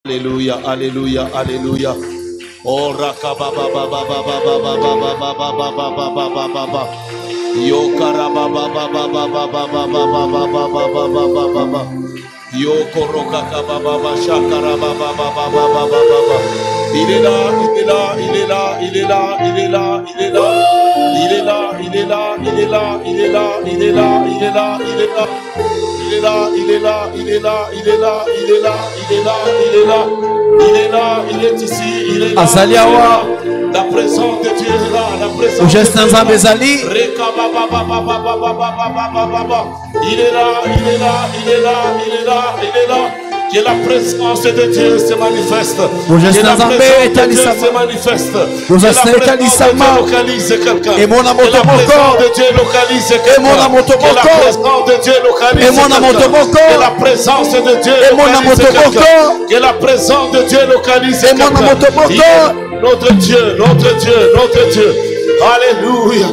Alléluia, alléluia, alléluia. Oh rakaba ba ba ba ba ba ba ba ba ba ba ba ba ba ba ba ba ba ba. Yo karaba ba ba ba ba ba ba ba ba ba ba ba ba ba ba ba ba ba. Yo koroka ba ba ba shakara ba ba ba ba ba ba ba ba. Il est là, il est là, il est là, il est là, il est là, il est là. Il est là, il est là, il est là, il est là, il est là, il est là, il est là. Il est là, il est là, il est là, il est là, il est là, il est là, il est là, il est là, il est ici, il est là. Azaliawa. La présence de Dieu est là, la présence de Dieu. Il est là, il est là, il est là, il est là, il est là. Que la présence de Dieu se manifeste. Que la présence de Dieu se manifeste. Que la présence de Dieu localise quelqu'un. Que la présence de Dieu localise quelqu'un. Que la présence de Dieu localise quelqu'un. Que la présence de Dieu localise quelqu'un. Que la présence de Dieu localise quelqu'un. Notre Dieu, notre Dieu, notre Dieu. Alléluia.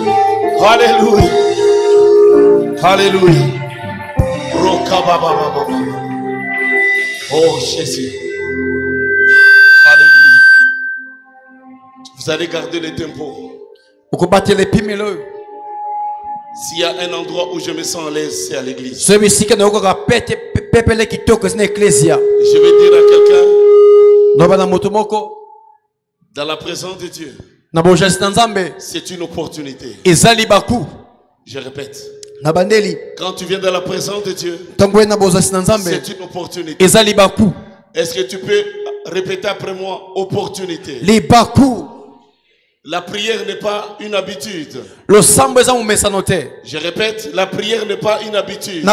Alléluia. Alléluia. Oh Jésus. Alléluia. Vous allez garder les tempos. S'il y a un endroit où je me sens à l'aise, c'est à l'église. Je vais dire à quelqu'un, dans la présence de Dieu, c'est une opportunité. Je répète. Quand tu viens dans la présence de Dieu, c'est une opportunité. Est-ce que tu peux répéter après moi? Opportunité. La prière n'est pas une habitude. Je répète, la prière n'est pas une habitude.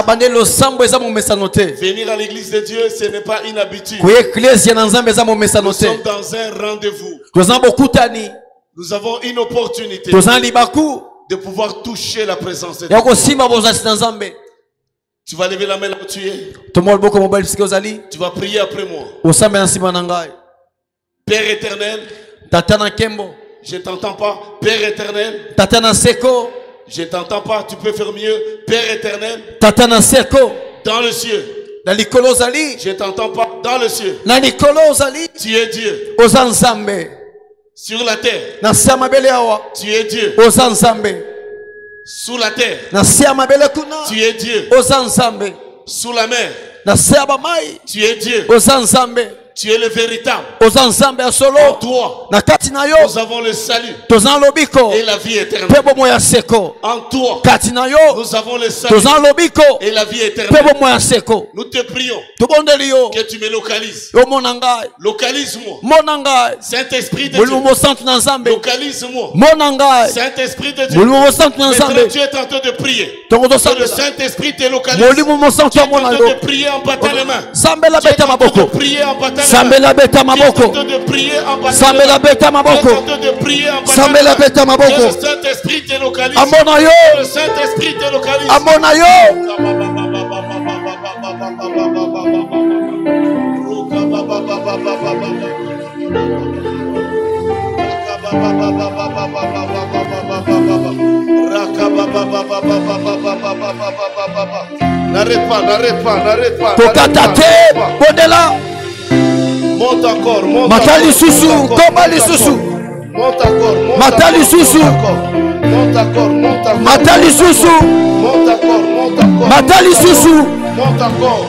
Venir à l'église de Dieu, ce n'est pas une habitude. Nous sommes dans un rendez-vous. Nous avons une opportunité de pouvoir toucher la présence de Dieu. Tu vas lever la main là où tu es. Tu vas prier après moi. Père éternel, je ne t'entends pas. Père éternel, je ne t'entends pas. Tu peux faire mieux. Père éternel, dans le ciel, je ne t'entends pas. Dans le ciel, tu es Dieu. Sur la terre, tu es Dieu. Sous la terre, tu es Dieu. Sous la mer, tu es Dieu. Tu es le véritable. En toi, nous avons le salut et la vie éternelle. En toi, nous avons le salut et la vie éternelle. Nous te prions que tu me localises. Localise-moi. Saint-Esprit de Dieu. Localise-moi. Saint-Esprit de Dieu. Maintenant, tu es en train de prier. Que le Saint-Esprit te localise. Tu es en train de prier en battant les mains. Tu es en train de prier en battant Sambela beta maboko. Sambela beta maboko. Sambela beta maboko. Le Saint-Esprit te localise. Amona yo. Le Saint-Esprit te localise. Amona yo. N'arrête pas, n'arrête pas, n'arrête pas. Kokatate, Bodela. Monte encore, monte Matali Susu, Kobali Susu. Monte encore, monte Matali Susu. Monte encore, monte encore. Matali Susu. Monte encore, monte encore. Matali Susu. Monte encore.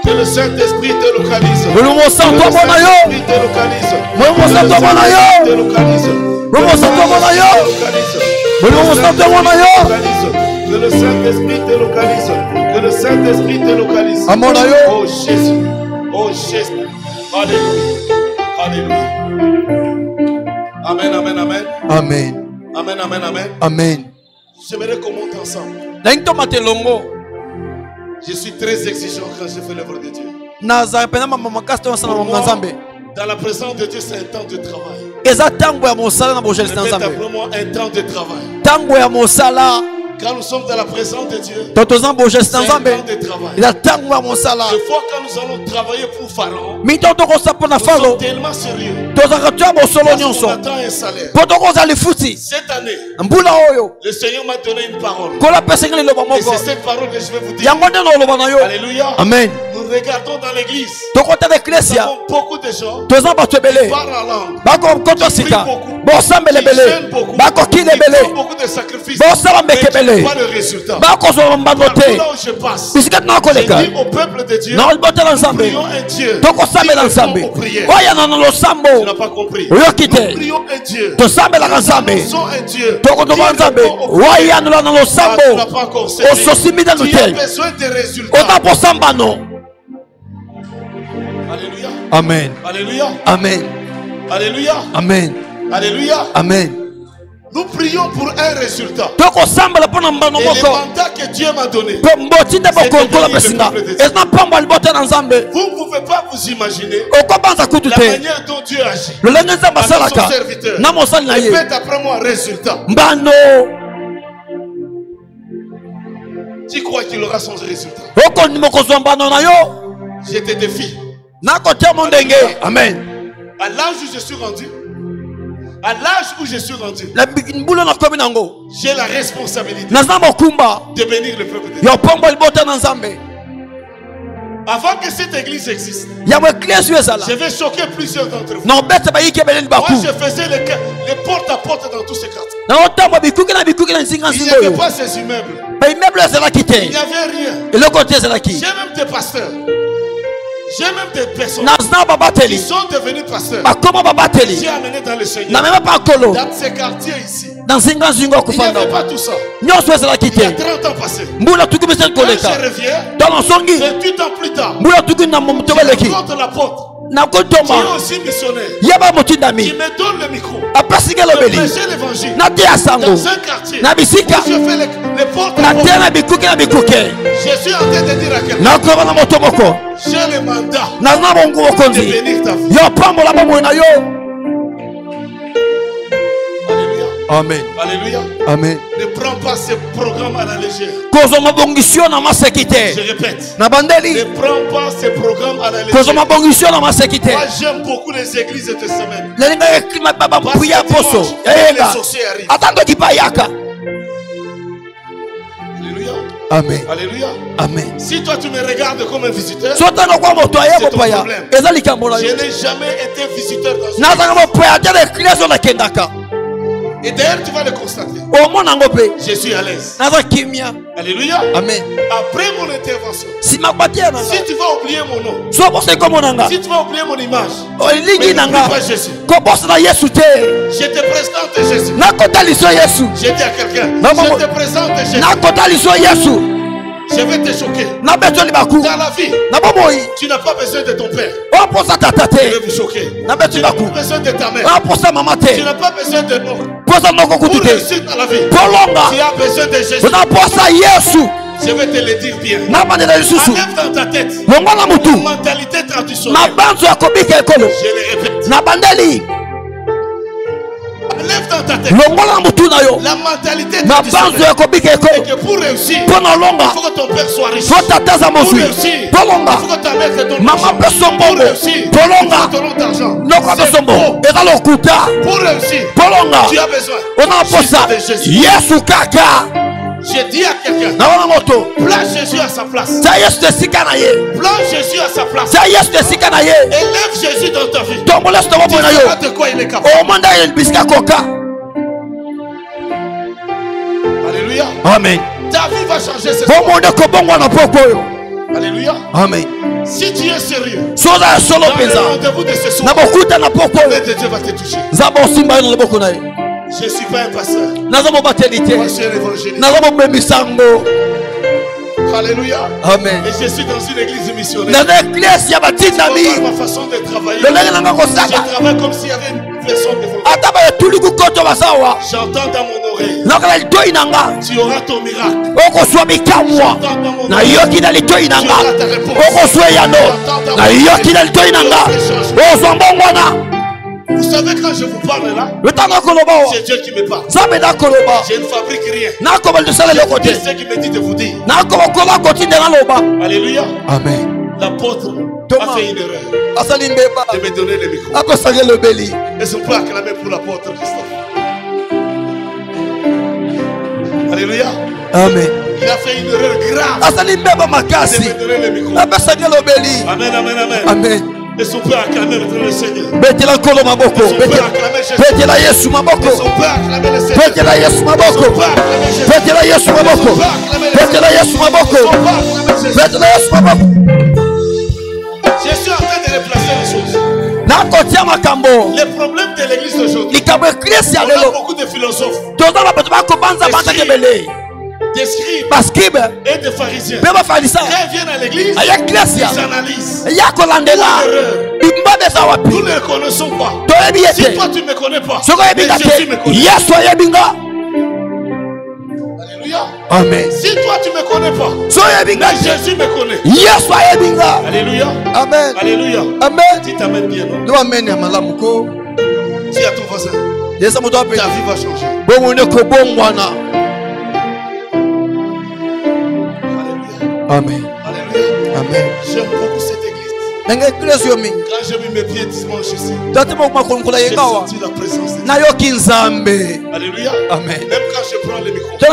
Que le Saint-Esprit te localise. Que le Saint-Esprit te localise. Que le Saint-Esprit te localise. Que le Saint-Esprit te localise. Que le Saint-Esprit te localise. Oh Jésus. Oh Jésus. Alléluia. Alléluia. Amen, amen, amen. Amen. Amen, amen, amen. Amen. J'aimerais qu'on monte ensemble. Je suis très exigeant quand je fais l'œuvre de Dieu. Dans la présence de Dieu, c'est un temps de travail. Après moi, un temps de travail. Quand nous sommes dans la présence de Dieu, c'est un temps de travail. Il a tant de mon salaire. Des fois, quand nous allons travailler pour Pharaon, nous sommes tellement sérieux. On attend un salaire. Cette année, le Seigneur m'a donné une parole. Et c'est cette parole que je vais vous dire. Alléluia. Amen. Nous regardons dans l'église. Nous avons beaucoup de gens qui parlent en langue. Qui prient beaucoup. Qui font beaucoup de sacrifices. Mais qui n'ont pas le résultat. Partout là où je passe, je dis au peuple de Dieu, nous prions un Dieu qui répond aux prières. Tu n'as pas compris. Nous prions un Dieu. Nous annonçons un Dieu qui répond aux prières. Tu n'as pas encore servi. Tu as besoin de résultats. Alléluia. Amen. Alléluia. Amen. Alléluia. Amen. Alléluia. Amen. Nous prions pour un résultat. Et le mandat que Dieu m'a donné, vous ne pouvez pas vous imaginer la manière dont Dieu agit à son serviteur. Répète après moi, résultat. Tu crois qu'il aura son résultat? Je te défie. Amen. À l'âge où je suis rendu, j'ai la responsabilité de bénir le peuple de Dieu. Avant que cette église existe, je vais choquer plusieurs d'entre vous. Moi, je faisais les porte-à-porte dans tous ces quartiers. Il n'y avait pas ces immeubles. Il n'y avait rien. J'ai même des pasteurs. J'ai même des personnes qui sont devenus pasteurs. J'ai amené dans le Seigneur. Dans ces quartiers ici. Il n'y avait pas tout ça. Il y a 30 ans passés. Quand je reviens, 28 ans plus tard, je rencontre l'apôtre qui est aussi missionnaire, qui me donne le micro de prêcher l'évangile dans un quartier où je fais les porte-à-porte. Je suis en train de dire à quelqu'un, j'ai le mandat de bénir ta vie. Amen. Alléluia. Amen. Ne prends pas ce programme à la légère. Je répète. Ne prends pas ce programme à la légère. Moi, j'aime beaucoup les églises de semaine. Parce que dimanche, les sorciers arrivent. Alléluia. Amen. Alléluia. Amen. Si toi tu me regardes comme un visiteur, c'est ton problème. Je n'ai jamais été visiteur dans ce pays. Et d'ailleurs, tu vas le constater. Je suis à l'aise. Alléluia. Amen. Après mon intervention, si tu vas oublier mon nom, si tu vas oublier mon image, mais n'oublie pas Jésus. Je te présente Jésus. Je dis à quelqu'un, je te présente Jésus. Je vais te choquer. Dans la vie, tu n'as pas besoin de ton père. Je vais vous choquer. Tu n'as pas besoin de ta mère. Tu n'as pas besoin de nous. Pour réussir dans la vie, tu as besoin de Jésus. Je vais te le dire bien. Enlève dans ta tête la mentalité traditionnelle. Je le répète. Enlève dans ta tête la mentalité traditionnelle. Et que pour réussir, il faut que ton père soit riche. Pour réussir, il faut que ta mère te donne l'argent. Pour réussir, il faut que tu donnes d'argent. Pour réussir, tu as besoin de Jésus. Je dis à quelqu'un, place Jésus à sa place. Place Jésus à sa place. Élève Jésus dans ta vie. Tu verras de quoi il est capable. Alléluia. Amen. Ta vie va changer ce soir. Alléluia. Amen. Si tu es sérieux, dans le rendez-vous de ce soir, Dieu va te toucher. Je ne suis pas un pasteur. Moi, je suis un évangéliste. Alléluia. Amen. Et je suis dans une église missionnaire. Ma façon de travailler, je travaille comme s'il y avait une personne devant moi. J'entends dans mon oreille. Tu auras ton miracle. J'entends dans mon oreille. Tu auras ta réponse. J'entends dans mon oreille. Vous savez, quand je vous parle là, c'est Dieu qui me parle. Je ne fabrique rien. C'est ce qui me dit de vous dire. Alléluia. Amen. L'apôtre a fait une erreur de me donner le micro. Est-ce qu'on peut acclamer pour l'apôtre Christophe? Alléluia. Amen. Il a fait une erreur grave de me donner le micro. Amen, amen, amen. Amen. Est-ce qu'on peut acclamer le Seigneur? Betela kolo maboko. Betela Yesu maboko. Est-ce qu'on peut acclamer le Seigneur? Betela Yesu maboko. Betela Yesu maboko. Betela Yesu maboko. Betela Yesu maboko. Je suis en train de replacer les choses. Les problèmes de l'église d'aujourd'hui. On a beaucoup de philosophes, des scribes et des pharisiens. Quand ils viennent à l'église, ils analysent. Nous ne les connaissons pas. Si toi tu ne me connais pas, mais Jésus me connaît. Alléluia. Amen. Si toi tu ne me connais pas, mais Jésus me connaît. Alléluia. Amen. Alléluia. Amen. Tu t'amènes bien, non? Amen. Dis à ton voisin, ta vie va changer. Amen. Alléluia. Amen. J'aime beaucoup cette église. Quand j'ai mis mes pieds dimanche ici, j'ai senti la présence de Dieu. Alléluia. Amen. Même quand je prends le micro, je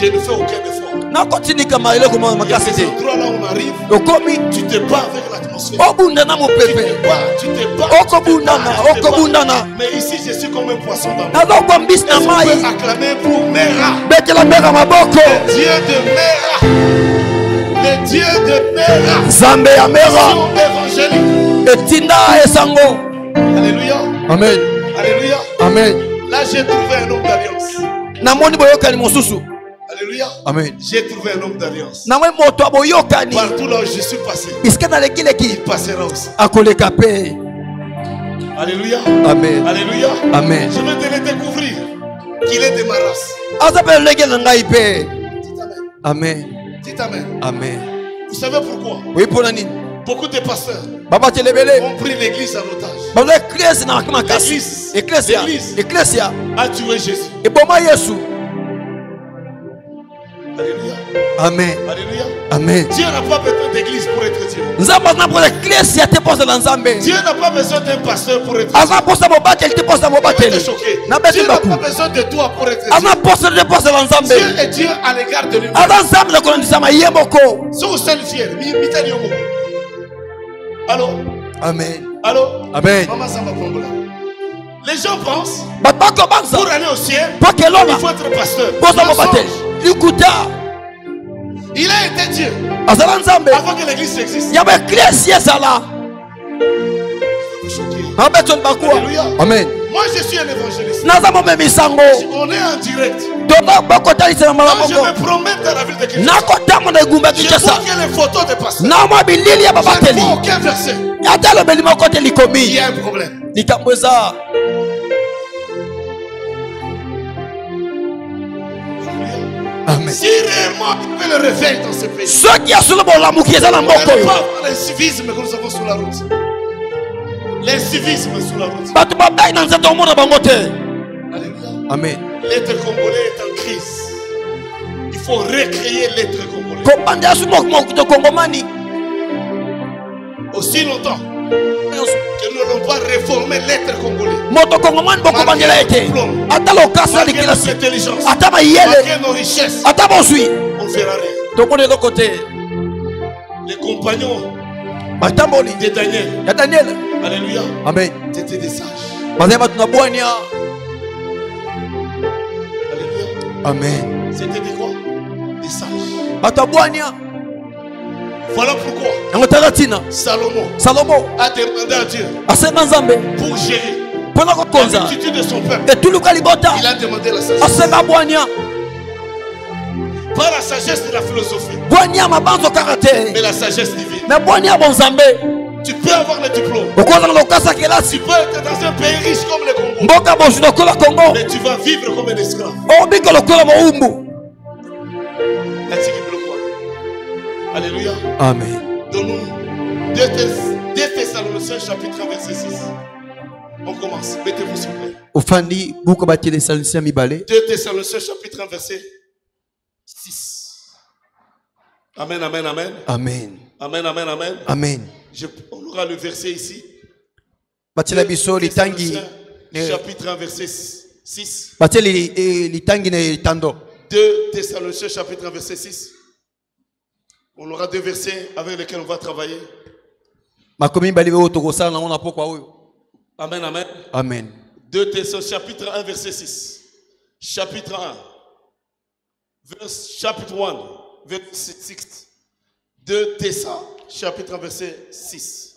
ne fais aucun effort. Il y a ces endroits là où on arrive, tu te bats avec l'atmosphère. Tu te bats. Mais ici, je suis comme un poisson dans l'eau. On peut acclamer pour Mera, le Dieu de Mera. Le Dieu de Mera. Zambe ya Mera. Évangélique. Etinda esango. Alléluia. Amen. Alléluia. Amen. Là, j'ai trouvé un homme d'alliance. Namoni boyokani mosusu. Alléluia. Amen. J'ai trouvé un homme d'alliance. Namoni moto boyokani. Partout là où je suis passé, il passera aussi. Akoleka pe. Alléluia. Amen. Alléluia. Amen. Je vais te le découvrir qu'il est de ma race. Azabe lege ngai pe. Dites amen. Amen. Dites amen. Amen. Vous savez pourquoi? Oui, pour nani? Beaucoup de pasteurs Baba telebele. ont pris l'église en otage. Baba l'église na kama kasi. L'église a tué Jésus. Et boma Yesu. Alléluia. Amen. Alléluia. Amen. Dieu n'a pas besoin d'église pour être Dieu. Nzamba na pour l'église ya te pose na nzambe. Dieu n'a pas besoin d'un pasteur pour être Dieu. Aza posa mobatel te pose na mobatel. Dieu n'a pas besoin de toi pour être Dieu. Aza posa te pose na nzambe. Dieu est Dieu à l'égard de lui. Aza nzambe na kolondisa mayemoko. So seul fier, mitani yomo. Allô? Amen. Allô? Amen. Maman Samba Kongola. Les gens pensent pour aller au ciel, il faut être pasteur. Il a été Dieu avant que l'église existe. Alléluia. Amen. Moi je suis un évangéliste. On est en direct. Quand je me promène dans la ville de Kinshasa, je vois qu'il y a les photos des pasteurs. Je ne vois aucun verset. Il y a un problème. Amen. Si réellement il fait le réveil dans ce pays, ceux qui sont pas les civismes que nous avons sur la route. Les civismes sur la route. Alléluia. Amen. L'être congolais est en crise. Il faut recréer l'être congolais. Aussi longtemps que nous n'allons pas réformer l'être congolais, malgré notre intelligence, malgré nos richesses, on ne fera rien. Les compagnons de Daniel, alléluia, Amen. c'était des sages. Alléluia. Amen. C'était des quoi? Des sages. Voilà pourquoi Salomon a demandé à Dieu pour gérer la multitude de son peuple. Il a demandé la sagesse. Pas la sagesse de la philosophie, mais la sagesse divine. Tu peux avoir le diplôme, tu peux être dans un pays riche comme le Congo, mais tu vas vivre comme un esclave. Alléluia. Amen. Donne-nous 2 Thessaloniciens chapitre 1 verset 6. On commence. Mettez-vous s'il vous plaît. 2 Thessaloniciens chapitre 1 verset 6. Amen, amen, amen. Amen. Amen, amen, amen. Amen. On aura le verset ici. 2 chapitre 1 verset 6. 2 Thessaloniciens chapitre 1 verset 6. On aura 2 versets avec lesquels on va travailler. Amen, amen. Amen. 2 Thessaloniciens chapitre 1 verset 6. Chapitre 1. Chapitre 1 verset 6. 2 Thessaloniciens chapitre 1 verset 6.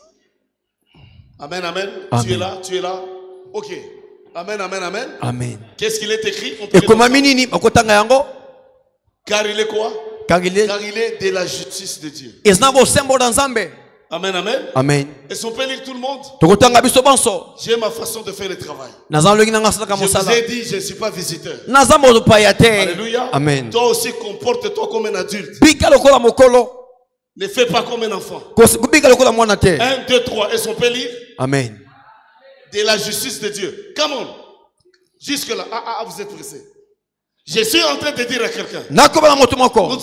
Amen, amen. Amen. Tu es là, tu es là. Ok. Amen, amen, amen. Amen. Qu'est-ce qu'il est écrit? Car il est quoi? Car il est de la justice de Dieu. Amen, amen. Amen. Est-ce qu'on peut lire tout le monde? J'ai ma façon de faire le travail. Je vous ai dit, je ne suis pas visiteur. Alléluia. Amen. Toi aussi, comporte-toi comme un adulte. Ne fais pas comme un enfant. 1, 2, 3. Est-ce qu'on peut lire? Amen. De la justice de Dieu. Come on. Jusque-là. Vous êtes pressés. Je suis en train de dire à quelqu'un. Nous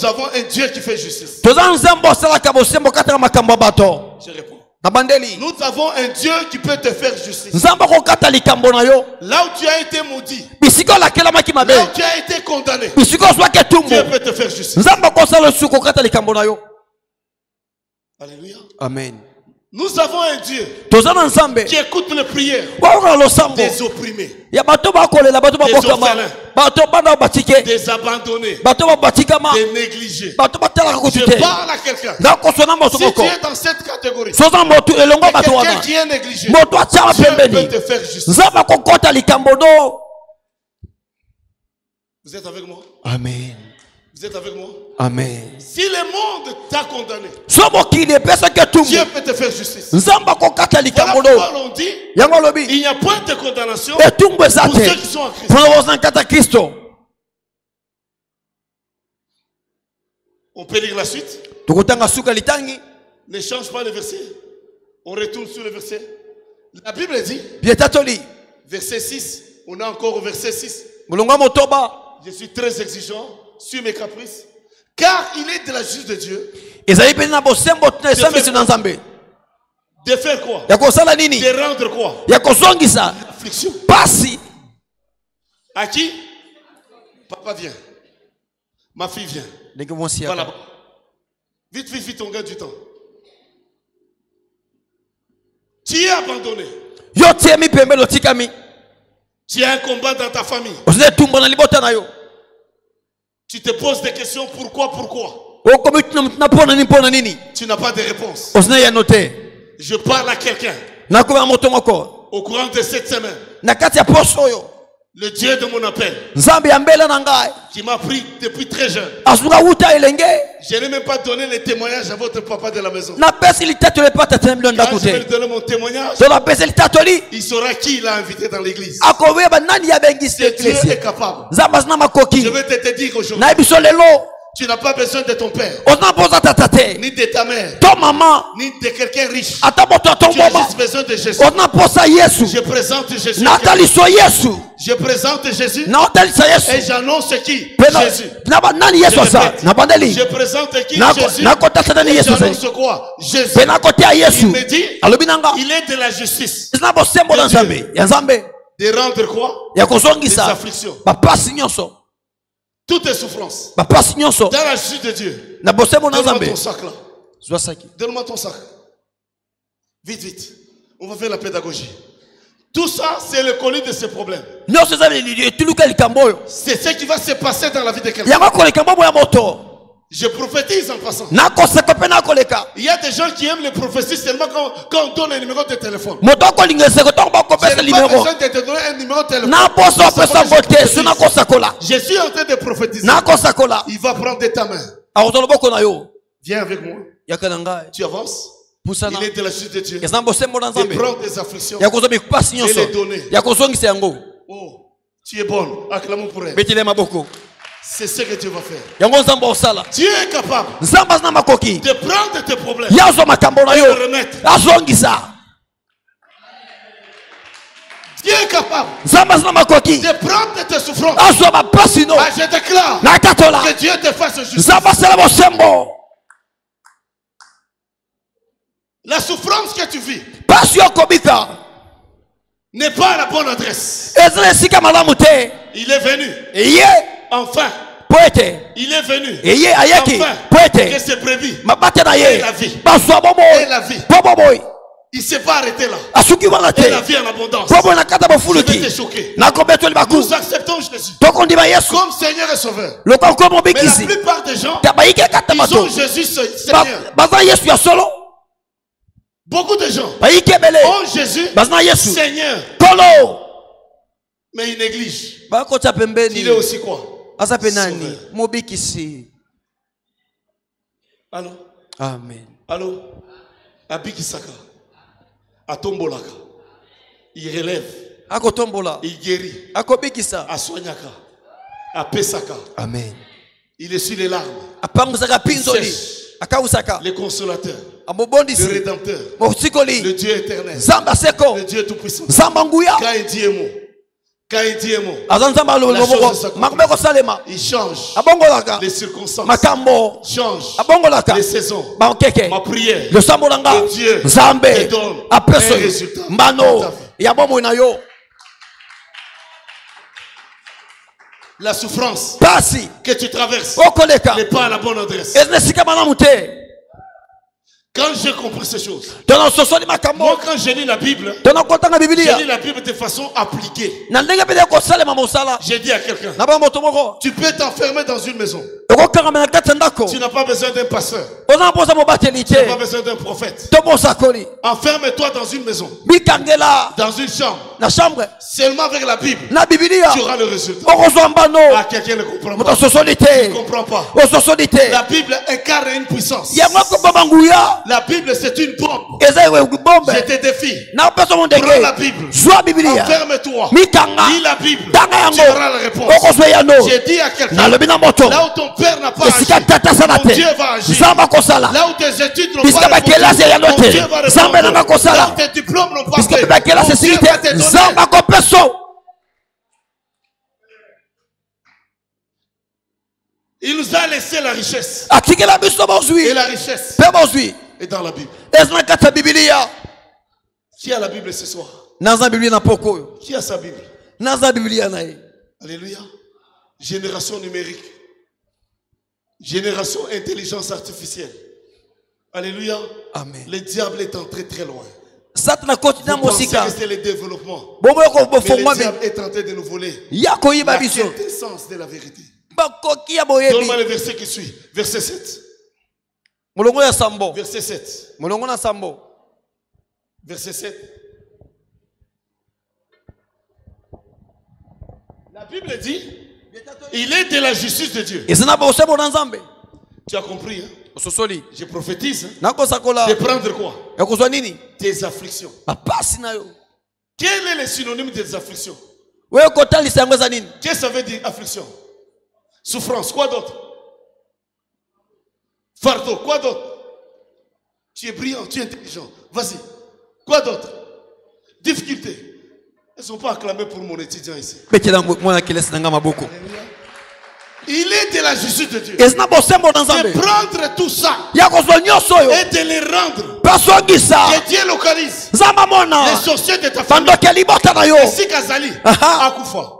avons un Dieu qui fait justice. Je réponds. Nous avons un Dieu qui peut te faire justice. Là où tu as été maudit, là où tu as été condamné, Dieu peut te faire justice. Alléluia. Amen. Nous avons un Dieu qui écoute les prières des opprimés, des orphelins, des abandonnés, des négligés. Je parle à quelqu'un. Si tu es dans cette catégorie, quelqu'un qui est négligé, Dieu peut te faire justice. Vous êtes avec moi? Amen. Vous êtes avec moi? Amen. Si le monde t'a condamné, Dieu peut te faire justice. Voilà pourquoi on dit il n'y a point de condamnation pour ceux qui sont en Christ. On peut lire la suite. Ne change pas le verset. On retourne sur le verset. La Bible dit, verset 6. On est encore au verset 6. Je suis très exigeant sur mes caprices. Car il est de la justice de Dieu. De faire quoi? De rendre quoi? L'affliction. À qui? Papa vient. Ma fille vient. Va là-bas. Vite, vite, vite, on gagne du temps. Tu es abandonné. Tu as un combat dans ta famille. Tu te poses des questions. Pourquoi? Tu n'as pas de réponse. Je parle à quelqu'un. Au courant de cette semaine, le Dieu de mon appel, qui m'a pris depuis très jeune. Je n'ai même pas donné les témoignages à votre papa de la maison. Quand je vais lui donner mon témoignage, il saura qui il a invité dans l'église. Dieu est capable. Je vais te dire aujourd'hui, tu n'as pas besoin de ton père, ni de ta mère, ni de quelqu'un riche. Tu as juste besoin de Jésus. Je présente Jésus. Je présente Jésus. Et j'annonce qui? Jésus. Je présente qui? Jésus. Et j'annonce quoi? Jésus. Il me dit, il est de la justice. De rendre quoi? Des afflictions. Toutes les souffrances. Dans la justice de Dieu. Donne-moi ton sac là. Donne-moi ton sac. Vite, vite. On va faire la pédagogie. Tout ça, c'est le colis de ces problèmes. C'est ce qui va se passer dans la vie de quelqu'un. Je prophétise en passant. Il y a des gens qui aiment les prophéties seulement quand on donne le numéro de téléphone. Je n'ai pas besoin de te donner un numéro de téléphone. Je suis en train de prophétiser. Il va prendre de ta main. Viens avec moi. Tu avances. Il est de la suite de Dieu. Il prend des afflictions. Et les donner. Oh, tu es bonne. Acclamons pour elle. C'est ce que Dieu va faire. Dieu est capable de prendre tes problèmes et de remettre. Dieu est capable de prendre tes souffrances. Je déclare que Dieu te fasse justice. La souffrance que tu vis n'est pas à la bonne adresse. Il est venu. Enfin. Il est venu. Enfin. Que ses brebis et la vie. Et la vie. Il ne s'est pas arrêté là. Et la vie en abondance. Je vais te choquer. Nous acceptons Jésus comme Seigneur et Sauveur. Mais la plupart des gens, ils ont Jésus Seigneur. Beaucoup de gens ont Jésus Seigneur. Mais ils négligent. Il est aussi quoi? Allô? Amen. Allô? Abikisaka. Atombolaka. Il relève. Il guérit. Aswanyaka. Apesaka. Amen. Il essuie les larmes. Il sèche. Le consolateur. Le rédempteur. Le Dieu éternel. Le Dieu tout-puissant. Quand il dit un mot. Quand il dit un mot, il change les circonstances, change les saisons. Ma prière, que Dieu te donne un résultat. La souffrance que tu traverses n'est pas à la bonne adresse. Quand j'ai compris ces choses, moi quand j'ai lu la Bible, j'ai lu la Bible de façon appliquée. J'ai dit à quelqu'un, tu peux t'enfermer dans une maison. Tu n'as pas besoin d'un pasteur. Tu n'as pas besoin d'un prophète. Enferme-toi dans une maison, dans une chambre. Seulement avec la Bible, tu auras le résultat. Ah, quelqu'un ne comprend pas. Tu ne comprends pas. La Bible incarne une puissance. La Bible c'est une bombe. Je te défie. Prends la Bible. Enferme-toi. Lis la Bible. Tu auras la réponse. J'ai dit à quelqu'un, là où ton père n'a pas agi, ton Dieu va agir. Là où tes études n'ont pas répondu, ton Dieu va répondre. Là où tes diplômes n'ont pas fait, ton Dieu va te donner. Il nous a laissé la richesse. Et la richesse est dans la Bible. Qui a la Bible ce soir? Qui a sa Bible? Alléluia. Génération numérique. Génération intelligence artificielle. Alléluia. Amen. Le diable est entré très loin. Vous pensez que c'est le développement. Mais le diable est en train de nous voler la quintessence de la vérité. Donne-moi le verset qui suit. Verset 7. Verset 7. Verset 7. La Bible dit, il est de la justice de Dieu. Tu as compris, hein? Je prophétise, hein? De prendre quoi? Tes afflictions. Quel est le synonyme des afflictions? Qu'est-ce que ça veut dire affliction? Souffrance, quoi d'autre? Fardeau, quoi d'autre? Tu es brillant, tu es intelligent. Vas-y. Quoi d'autre? Difficulté. Elles ne sont pas acclamées pour mon étudiant ici. Il est de la justice de Dieu. De prendre tout ça et de les rendre. Que Dieu localise les sorciers de ta famille. Et si Kazali Akufa.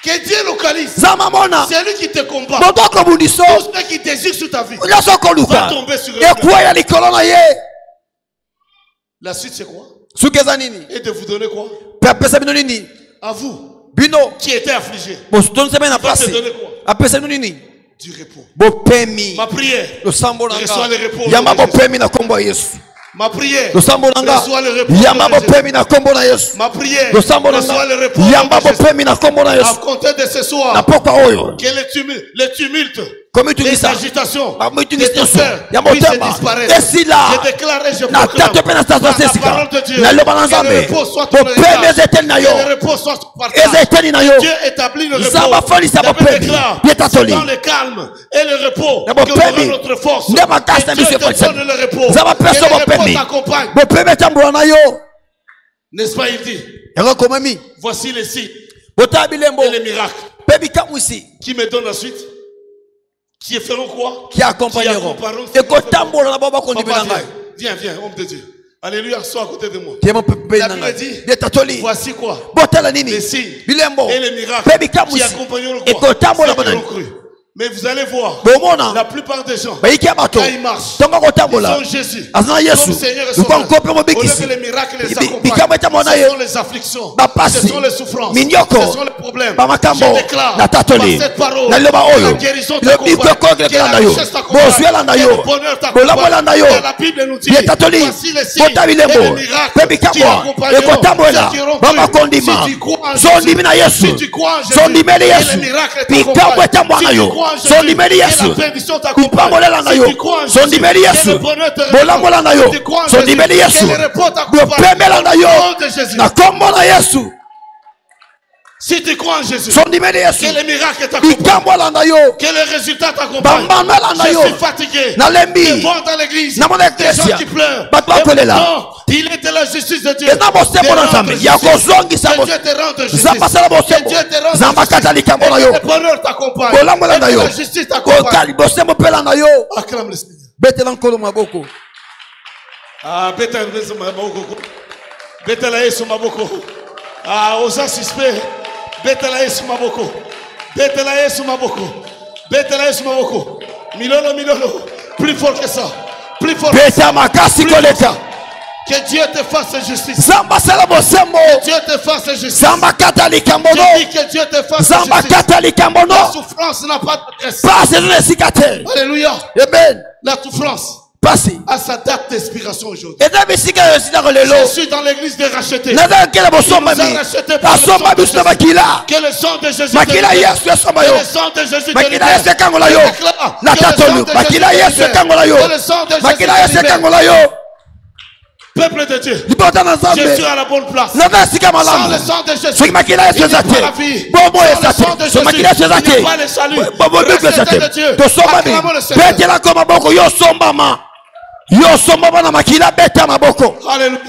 Que Dieu localise. C'est lui qui te combat. Tout ce qui désire sur ta vie va tomber sur lui. La suite c'est quoi? Et de vous donner quoi? À vous qui était affligé. Va te donner quoi? Du repos. Ma prière, reçois le repos. Ma prière, reçois le repos. Ma prière, reçois le repos. À compter de ce soir, que le tumulte, les agitations, les douleurs puissent disparaître. Je déclare et je proclame la parole de Dieu. Que le repos soit ton héritage. Que le repos soit par terre. Dieu établit le repos. Je déclare dans le calme et le repos que nous aurons notre force. Que Dieu te donne le repos. Que le repos t'accompagne. N'est-ce pas, il dit? Voici les signes et les miracles qui me donnent la suite, qui feront quoi? Qui accompagneront. Et viens, homme de Dieu. Alléluia, sois à côté de moi. La Bible dit, voici quoi? Les signes et les miracles qui accompagneront quoi? Ceux qui ont cru. Mais vous allez voir, la plupart des gens, quand ils marchent, ils ont Jésus comme Seigneur et Sauveur. Au lieu que les miracles les accompagnent, ce sont les afflictions, ce sont les souffrances, ce sont les problèmes. Je déclare, par cette parole, la guérison t'accompagne, que la richesse t'accompagne, que le bonheur t'accompagne. La Bible nous dit, voici les signes et les miracles qui accompagneront ceux qui auront cru. Si tu crois en Jésus, si tu crois en Jésus, et les miracles t'accompagnent. Sondimeli Yesu kupambolela na yo sondimeli Yesu bolambola na yo sondimeli Yesu bopemela na yo na kombo na Yesu. Si tu crois en Jésus, que les miracles t'accompagnent, que les résultats t'accompagnent. Je suis fatigué de voir dans l'église des gens qui pleurent. Et pourtant, il est de la justice de Dieu. Que Dieu te rende justice. Que Dieu te rende justice. Et le bonheur t'accompagne. Et la justice t'accompagne. Acclame le Seigneur. Ah, Betela Yesu Maboko. Ah, osa suspect. Betela Yesu Maboko. Betela Yesu Maboko. Betela Yesu Maboko. Milolo. Plus fort que ça. Plus fort que ça. Que Dieu te fasse justice. Que Dieu te fasse justice. Je dis que Dieu te fasse justice. La souffrance n'a pas d'adresse. Alléluia. Amen. La souffrance à sa date d'expiration aujourd'hui. Je suis dans l'église de racheter. Il nous a racheté par le sang de Jésus. Que le sang de Jésus te libère. Que le sang de Jésus te libère. Que le sang de Jésus te libère. Peuple de Dieu, je suis à la bonne place. Sans le sang de Jésus, il n'y a pas la vie. Sans le sang de Jésus, il n'y a pas le salut. Racheté de Dieu. Acclamons le Seigneur. Alléluia.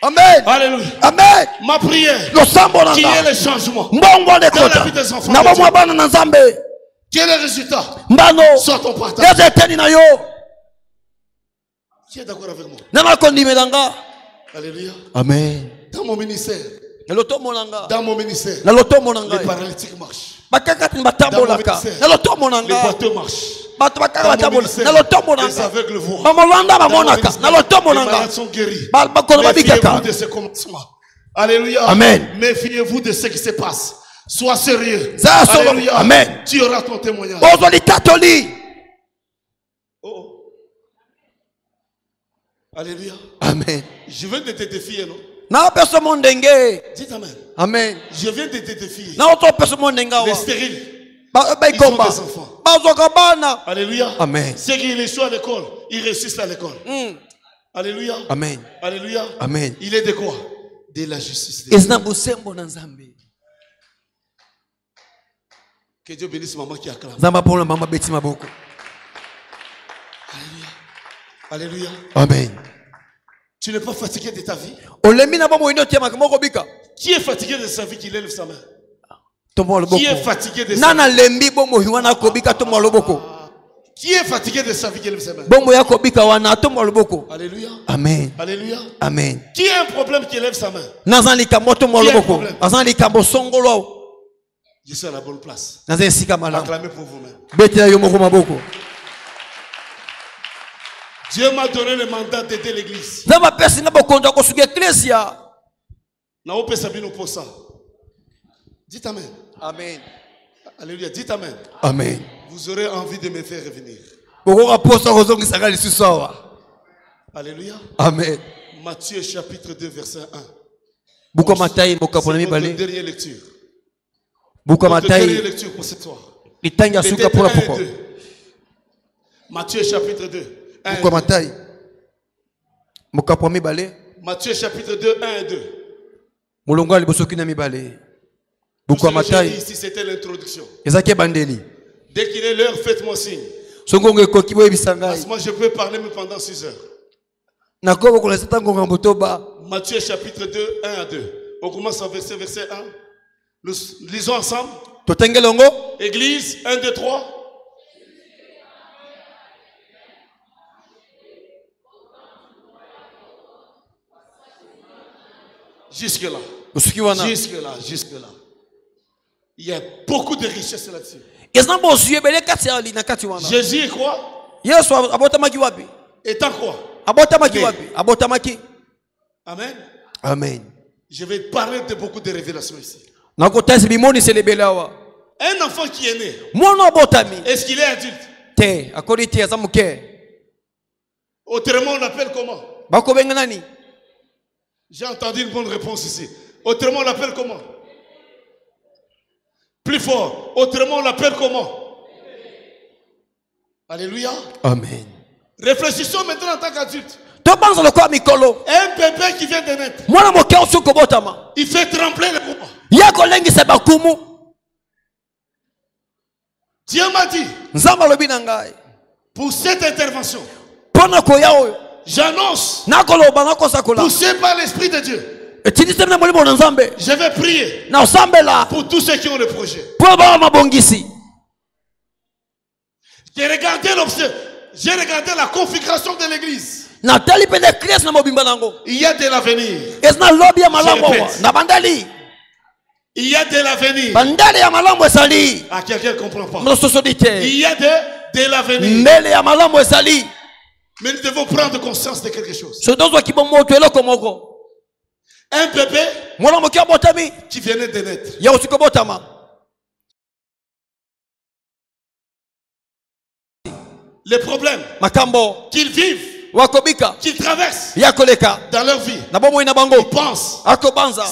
Amen. Alléluia. Amen. Ma prière, qui est le changement dans la vie des enfants de Dieu. Quel est le résultat? Sois ton partage. Qui est d'accord avec moi? Alléluia. Amen. Dans mon ministère, les paralytiques marchent. Dans mon ministère, les boiteux marchent. Dans mon ministère, les aveugles voient. Dans mon ministère, les malades sont guéris. Méfiez-vous de ce commencement. Alléluia. Amen. Méfiez-vous de ce qui se passe. Sois sérieux. Alléluia. Amen. Tu auras ton témoignage. Alléluia. Amen. Je viens de te défier, non? Dites amen. Amen. Je viens de te défier. Les stériles. Ils ont des enfants. Alléluia. Amen. Ceux qui échouent à l'école, ils réussissent à l'école. Alléluia. Amen. Alléluia. Amen. Il est de quoi? De la justice. Que Dieu bénisse maman qui acclame. Alléluia. Alléluia. Amen. Tu n'es pas fatigué de ta vie? Qui est fatigué de sa vie qui lève sa main? Qui est fatigué de sa vie? Qui est fatigué de sa vie qui lève sa main? Alléluia. Amen. Alléluia. Amen. Qui a un problème qui lève sa main? Je suis à la bonne place. Acclamez pour vous-même. Dieu m'a donné le mandat d'aider l'église. Dites amen. Amen. Alléluia. Dites amen. Amen. Vous aurez envie de me faire revenir. Alléluia. Amen. Matthieu chapitre 2 verset 1. C'est notre dernière lecture. Notre dernière lecture pour cette soir. Matthieu chapitre 2. Matthieu chapitre 2, 1 et 2. Ici c'était l'introduction. Dès qu'il est l'heure, faites-moi signe. Parce que moi je peux parler mais pendant 6 heures. Matthieu chapitre 2, 1 à 2. On commence à verset 1. Nous lisons ensemble. Église, 1, 2, 3. Jusque-là. Jusque-là, jusque-là. Il y a beaucoup de richesses là-dessus. Jésus est quoi? Étant quoi? Amen. Amen. Je vais parler de beaucoup de révélations ici. Un enfant qui est né, est-ce qu'il est adulte? Autrement, on l'appelle comment? J'ai entendu une bonne réponse ici. Autrement, on l'appelle comment? Plus fort. Autrement, on l'appelle comment? Alléluia. Amen. Réfléchissons maintenant en tant qu'adulte. Un bébé qui vient de naître, il fait trembler le groupe. Dieu m'a dit, pour cette intervention, j'annonce, poussé par l'Esprit de Dieu, je vais prier pour tous ceux qui ont le projet. J'ai regardé la configuration de l'église. Il y a de l'avenir. Il y a de l'avenir. Ah, quelqu'un ne comprend pas. Il y a de l'avenir. Mais nous devons prendre conscience de quelque chose. Un bébé qui venait de naître. Les problèmes qu'ils vivent, qu'ils traversent dans leur vie, ils pensent,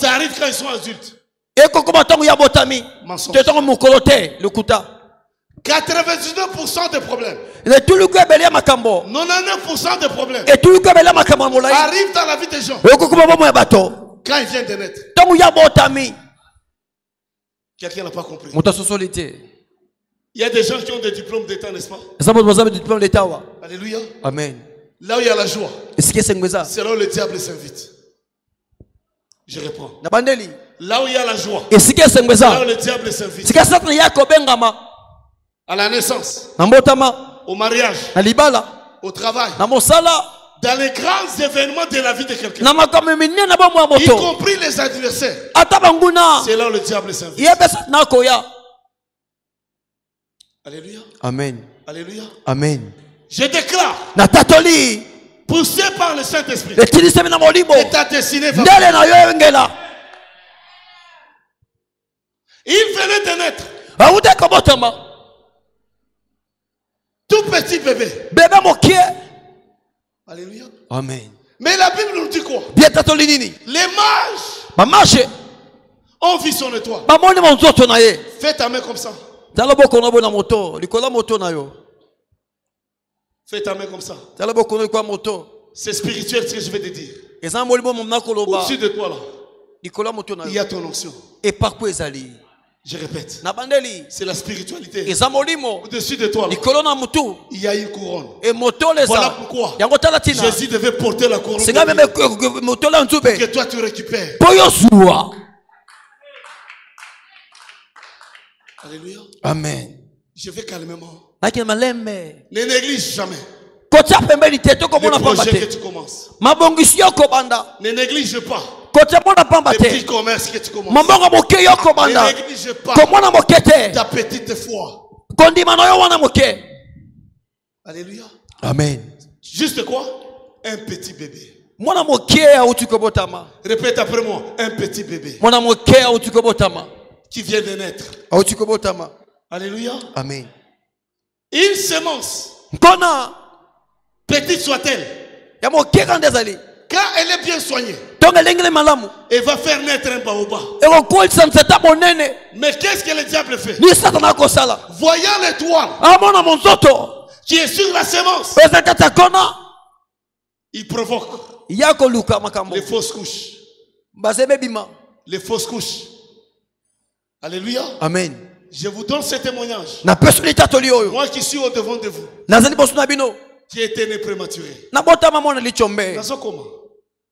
ça arrive quand ils sont adultes. 99% des problèmes, 99% des problèmes arrivent dans la vie des gens quand ils viennent de naître. Quelqu'un n'a pas compris. Il y a des gens qui ont des diplômes d'État, n'est-ce pas? Alléluia. Amen. Là où il y a la joie, c'est là où le diable s'invite. Je reprends. Là où il y a la joie, c'est là où le diable s'invite. À la naissance, au mariage, au travail, dans les grands événements de la vie de quelqu'un, y compris les adversaires, c'est là où le diable s'invite. Alléluia. Amen. Alléluia. Amen. Je déclare, poussé par le Saint-Esprit, et ta destinée va. Il venait de naître. Tout petit bébé. Alléluia. Amen. Mais la Bible nous dit quoi? Les mages ont vu son étoile. Fais ta main comme ça. Fais ta main comme ça. C'est spirituel ce que je vais te dire. Au-dessus de toi là, il y a ton onction. Je répète, c'est la spiritualité. Au-dessus de toi là, il y a une couronne. Voilà pourquoi Jésus devait porter la couronne que toi tu récupères. Alléluia. Amen. Je vais calmement. Ne néglige jamais le projet que tu commences. Ne néglige pas le petit commerce que tu commences. Ne néglige pas ta petite foi. Alléluia. Amen. Juste quoi? Un petit bébé. Répète après moi. Un petit bébé qui vient de naître. Alléluia. Amen. Une semence, petite soit-elle, quand elle est bien soignée, elle va faire naître un baobab. Mais qu'est-ce que le diable fait? Voyant l'étoile qui est sur la semence, il provoque les fausses couches. Les fausses couches. Alléluia. Amen. Je vous donne ce témoignage. Moi qui suis au devant de vous, qui ai été né prématuré. Comment?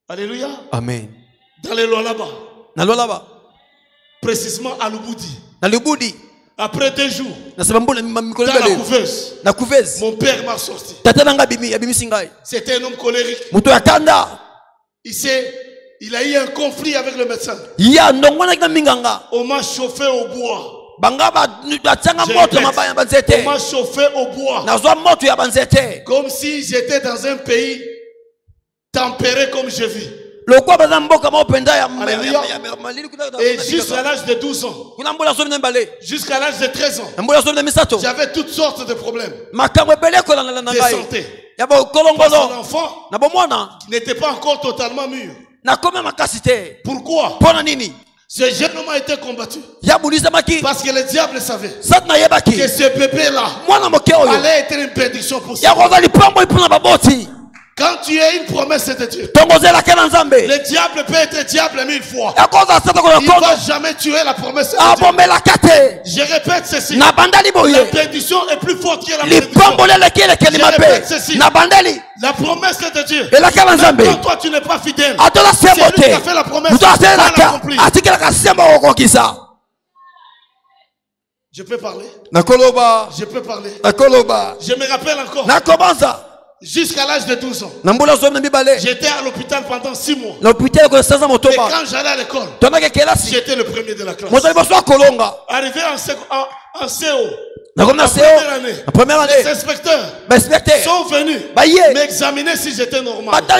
Alléluia. Amen. Dans les lois là-bas. Na loi là-bas. Précisément à Lubudi. Na Lubudi. Après 2 jours. Dans la couveuse. Mon père m'a sorti. C'était un homme colérique. Il a eu un conflit avec le médecin. On m'a chauffé au bois. On m'a chauffé au bois. Comme si j'étais dans un pays tempéré comme je vis. Et jusqu'à l'âge de 12 ans, jusqu'à l'âge de 13 ans, j'avais toutes sortes de problèmes de santé. Parce que l'enfant n'était pas encore totalement mûr. Pourquoi? Ce jeune homme a été combattu parce que le diable savait que ce bébé-là allait être une bénédiction pour ça. Quand tu as une promesse de Dieu, le diable peut être diable 1000 fois. Il ne va jamais tuer la promesse de Dieu. Je répète ceci. La bénédiction est plus forte que la bénédiction. Je répète ceci. La promesse de Dieu. Même quand toi tu n'es pas fidèle, c'est lui qui a fait la promesse. Il va l'accomplir. Je peux parler. Je peux parler. Je me rappelle encore. Jusqu'à l'âge de 12 ans, j'étais à l'hôpital pendant 6 mois. Et quand j'allais à l'école, j'étais le premier de la classe. Arrivé en CO, la première année, les inspecteurs sont venus m'examiner si j'étais normal. Et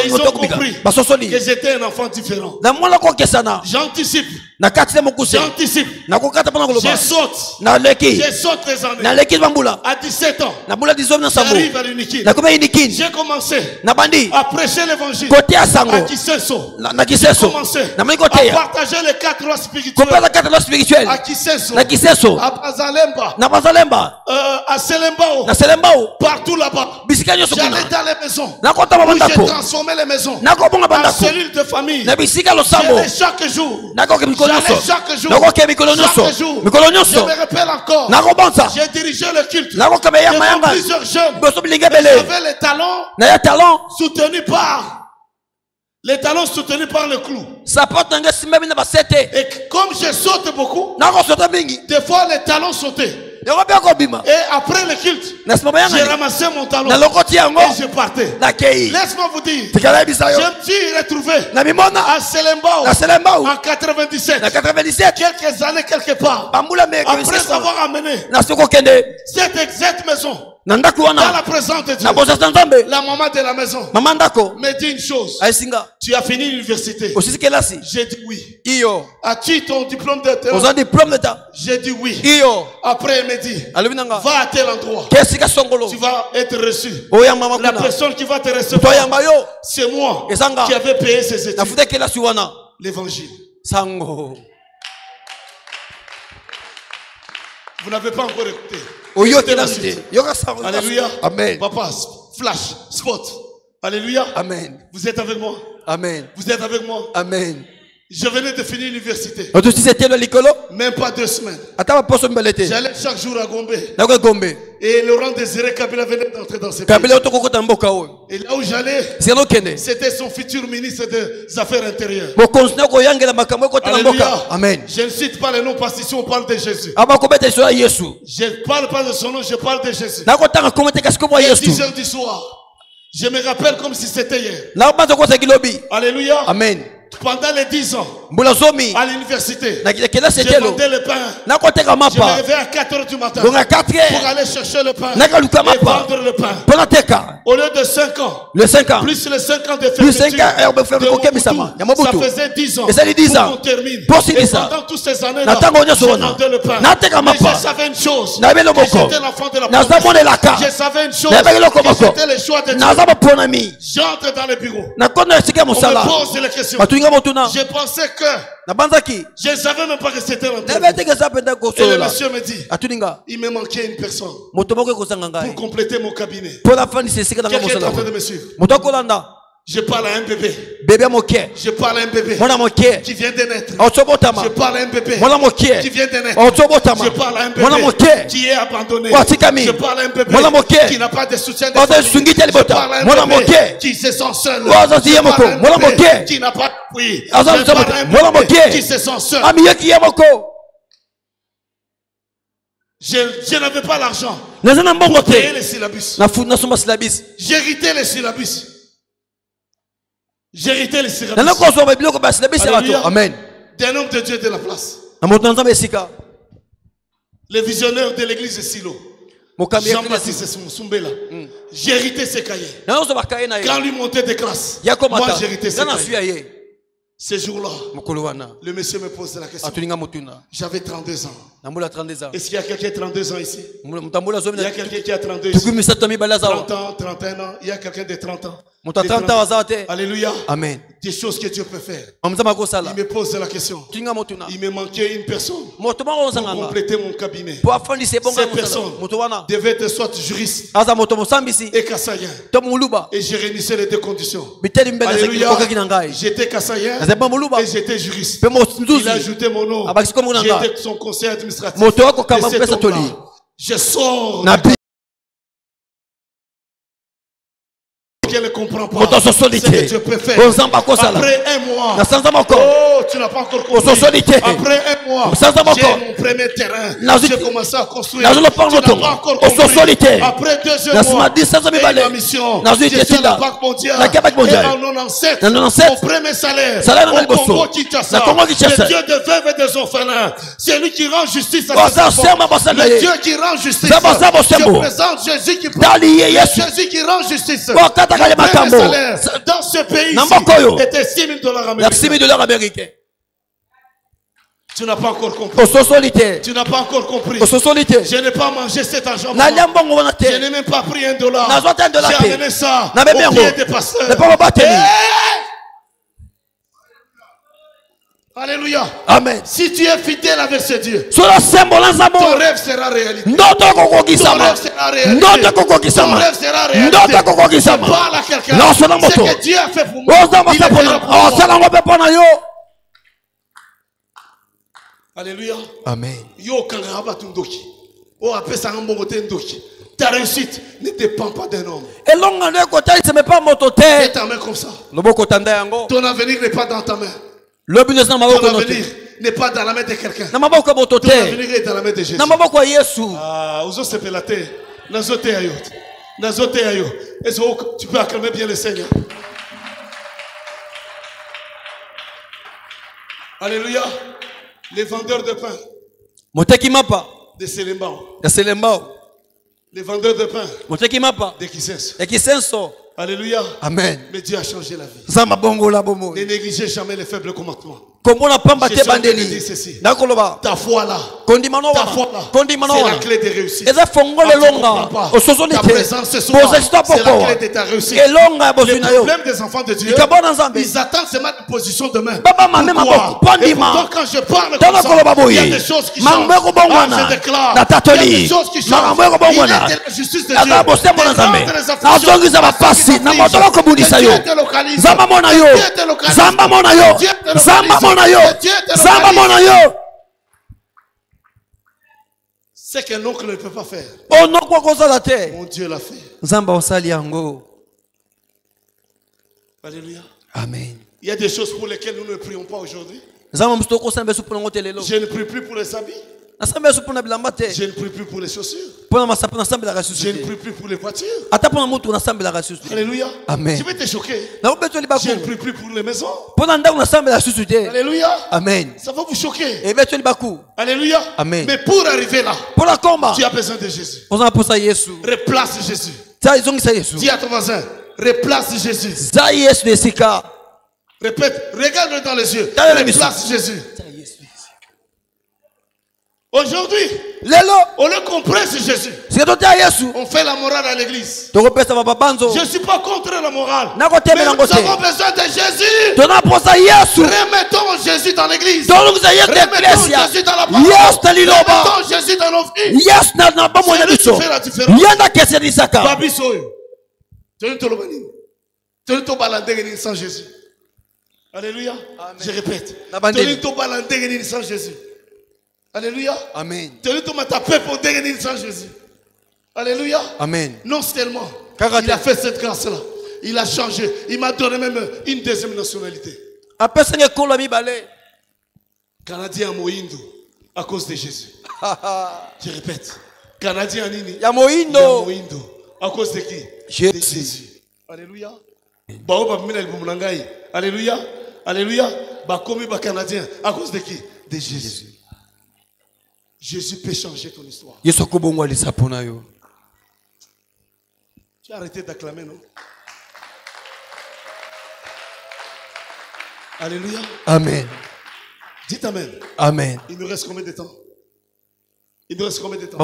ils ont compris que j'étais un enfant différent. J'anticipe. J'anticipe. Je saute des années. À 17 ans, j'arrive à l'Unikin. J'ai commencé à prêcher l'évangile à Kiseso. J'ai commencé à partager les 4 lois spirituelles à Kiseso, à Bazalemba, à Selembao, partout là-bas. J'allais dans les maisons où j'ai transformé les maisons en cellules de famille. J'allais chaque jour. Chaque jour, je me rappelle encore, j'ai dirigé le culte devant plusieurs jeunes. J'avais les talons soutenus par le clou. Et comme je saute beaucoup, des fois les talons sautaient. Et après le culte, j'ai ramassé mon talon et je partais. Laisse-moi vous dire, je me suis retrouvé à Selembao en 97. Quelques années quelque part. Après avoir amené cette exacte maison dans la présence de Dieu, la maman de la maison me dit une chose. Tu as fini l'université? J'ai dit oui. As-tu ton diplôme d'État? J'ai dit oui. Après elle me dit, va à tel endroit, tu vas être reçu. La personne qui va te recevoir, c'est moi qui avais payé ses études. L'évangile. Vous n'avez pas encore écouté. Alléluia. Amen. Papa, flash, spot. Alléluia. Amen. Vous êtes avec moi? Amen. Vous êtes avec moi? Amen. Je venais de finir l'université. Même pas 2 semaines. J'allais chaque jour à Gombe. Et Laurent Désiré Kabila venait d'entrer dans ce pays. Et là où j'allais, c'était son futur ministre des Affaires intérieures. Alléluia. Amen. Je ne cite pas les noms parce qu'ici on parle de Jésus. Je ne parle pas de son nom, je parle de Jésus. Et 10 heures du soir, je me rappelle comme si c'était hier. Alléluia. Amen. Pendant les 10 ans, à l'université, j'ai vendé le pain. Je me réveillais à 4 h du matin pour aller chercher le pain et vendre le pain. Au lieu de 5 ans, plus les 5 ans de fermeture, ça faisait 10 ans pour qu'on termine. Et pendant toutes ces années-là, je vendais le pain. Mais je savais une chose, que j'étais l'enfant de la promesse. Je savais une chose, que j'étais le choix de Dieu. J'entre dans le bureau. On me pose les questions. Je pensais que je ne savais même pas que c'était l'enterrement. Et le monsieur me dit, il me manquait une personne pour compléter mon cabinet. Quelqu'un est en train de me suivre. Je parle à un bébé. Bébé moké. Je parle à un bébé. Mwana moké. Qui vient de naître. Otobotama. Je parle à un bébé. Mwana moké. Qui vient de naître. Otobotama. Je parle à un bébé. Mwana moké. Qui est abandonné. Watikami. Je parle à un bébé. Mwana moké. Qui n'a pas de soutien de famille. Je parle à un Mwana bébé. moké. Qui se sent seul. Wazazi yamoko. Mwana moké. Qui n'a pas d'appui. Je Azam parle à un Mwana bébé. moké. Qui se sent seul. Amiyeki yamoko. Je n'avais pas l'argent Nazana mbongo pour payer te. les syllabus. Nasoma syllabus. J'héritais les syllabus. J'héritais les syllabus. Alléluia. Amen. D'un homme de Dieu de la place. Les visionnaires de l'église de Silo. Jean-Baptiste Soumbela. J'ai hérité ses cahiers. Quand lui montait des classes, moi j'ai hérité ses cahiers. Ce jour-là, le monsieur me pose la question. J'avais 32 ans. Est-ce qu'il y a quelqu'un qui a 32 ans ici? Il y a quelqu'un qui a 32 ans. 30 ans, 31 ans. Il y a quelqu'un de 30 ans. Alléluia. Amen. Des choses que Dieu peut faire. Il me pose la question. Il me manquait une personne pour compléter mon cabinet. Cette personne devait être soit juriste et kassaïen. Et j'ai réunissé les deux conditions. Alléluia. J'étais kassaïen et j'étais juriste. Il a ajouté mon nom. J'étais son conseil administratif. Je sors. Elle ne comprend pas ce que Dieu peut faire. Après un mois, oh, tu n'as pas encore compris. Après un mois, j'ai mon premier terrain. J'ai commencé à construire. Tu n'as pas encore compris. Après 2 mois, et ma mission, je suis à la Banque mondiale. Et en 97, mon premier salaire au Congo Kinshasa. Le Dieu de veuves et des orphelins. C'est lui qui rend justice à ses enfants. Le Dieu qui rend justice. Je présente Jésus qui prend. Jésus qui rend justice. Dans ce pays était $6,000 américains. Tu n'as pas encore compris. Tu n'as pas encore compris. Je n'ai pas mangé cet argent. Je n'ai même pas pris $1. J'ai amené ça au pied des pasteurs. Alléluia. Amen. Si tu es fidèle avec ce Dieu, ton rêve sera réalité. Ton rêve sera réalité. Ton rêve sera réalité. Je parle à quelqu'un. Ce que Dieu a fait pour moi, il le fera pour moi. Alléluia. Amen. Ta réussite ne dépend pas d'un homme. Fais ta main comme ça. Ton avenir n'est pas dans ta main. Ton avenir n'est pas dans la main de quelqu'un. Ton avenir est dans la main de Jésus. Ah, tu peux acclamer bien le Seigneur. Alléluia. Les vendeurs de pain de Selembao. Les vendeurs de pain de Kisenso. Alléluia. Amen. Mais Dieu a changé la vie. Ne négligez jamais les faibles commandements. Ta foi là, c'est la clé de réussite. Ta présence ce soir, c'est la clé de ta réussite. Le problème des enfants de Dieu, ils attendent seulement une position de main. Pourquoi? Et pourtant quand je parle comme ça, il y a des choses qui changent. Je déclare, il y a des choses qui changent. Il est de la justice de Dieu. Les afflictions, c'est qu'un oncle ne peut pas faire. Mon Dieu l'a fait. Alléluia. Amen. Il y a des choses pour lesquelles nous ne prions pas aujourd'hui. Je ne prie plus pour les habits. Je ne prie plus pour les chaussures. Je ne prie plus pour les voitures. Alléluia. Amen. Je vais te choquer. Je ne prie plus pour les maisons. Alléluia. Amen. Ça va vous choquer. Alléluia. Amen. Mais pour arriver là, tu as besoin de Jésus. Replace Jésus. Dis à ton voisin, replace Jésus. Répète, regarde-le dans les yeux. Replace Jésus. Aujourd'hui, on le comprend sur Jésus. On fait la morale à l'église. Je ne suis pas contre la morale. Mais nous avons besoin de Jésus. Remettons Jésus dans l'église. Remettons Jésus dans la parole. Remettons Jésus dans nos vies. C'est lui qui fait la différence. Sans Jésus. Alléluia. Amen. Je répète. Sans Jésus. Alléluia. Amen. Sans Jésus. Alléluia. Amen. Non seulement il a fait cette grâce-là, il a changé. Il m'a donné même une deuxième nationalité. Canadien Moïndo à cause de Jésus. Je répète. Canadien Nini. Moïndo à cause de qui? Jésus. De Jésus. Alléluia. Alléluia. Alléluia. Bakomi ba Canadien à cause de qui? De Jésus. Jésus peut changer ton histoire. Tu as arrêté d'acclamer, non? Alléluia. Amen. Dites Amen. Amen. Il nous reste combien de temps? Il nous reste combien de temps?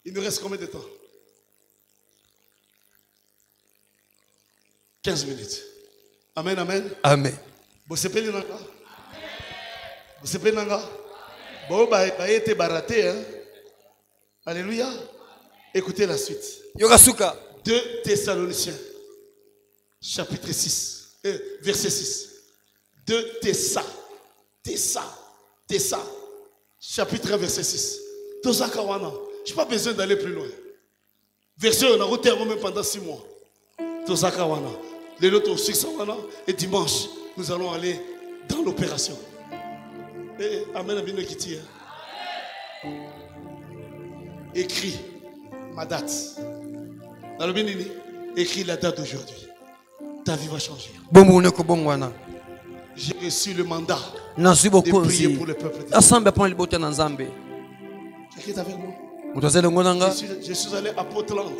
Il nous reste combien de temps? 15 minutes. Amen, amen. Amen. Vous savez nanga? Vous savez nanga? Bon, bah, été baraté, hein? Alléluia. Écoutez la suite. 2 Thessaloniciens, chapitre 6, verset 6. 2 Tessa, chapitre 1, verset 6. Tozakawana. Je n'ai pas besoin d'aller plus loin. Verset, on a reterminé même pendant 6 mois. Tozakawana. Les autres 6 wana. Et dimanche, nous allons aller dans l'opération. Amen, amen, Kiti. Écris ma date. Dans le Bénini, écris la date d'aujourd'hui. Ta vie va changer. J'ai reçu le mandat de prier pour le peuple. Tu es avec moi? Je suis allé à Portland,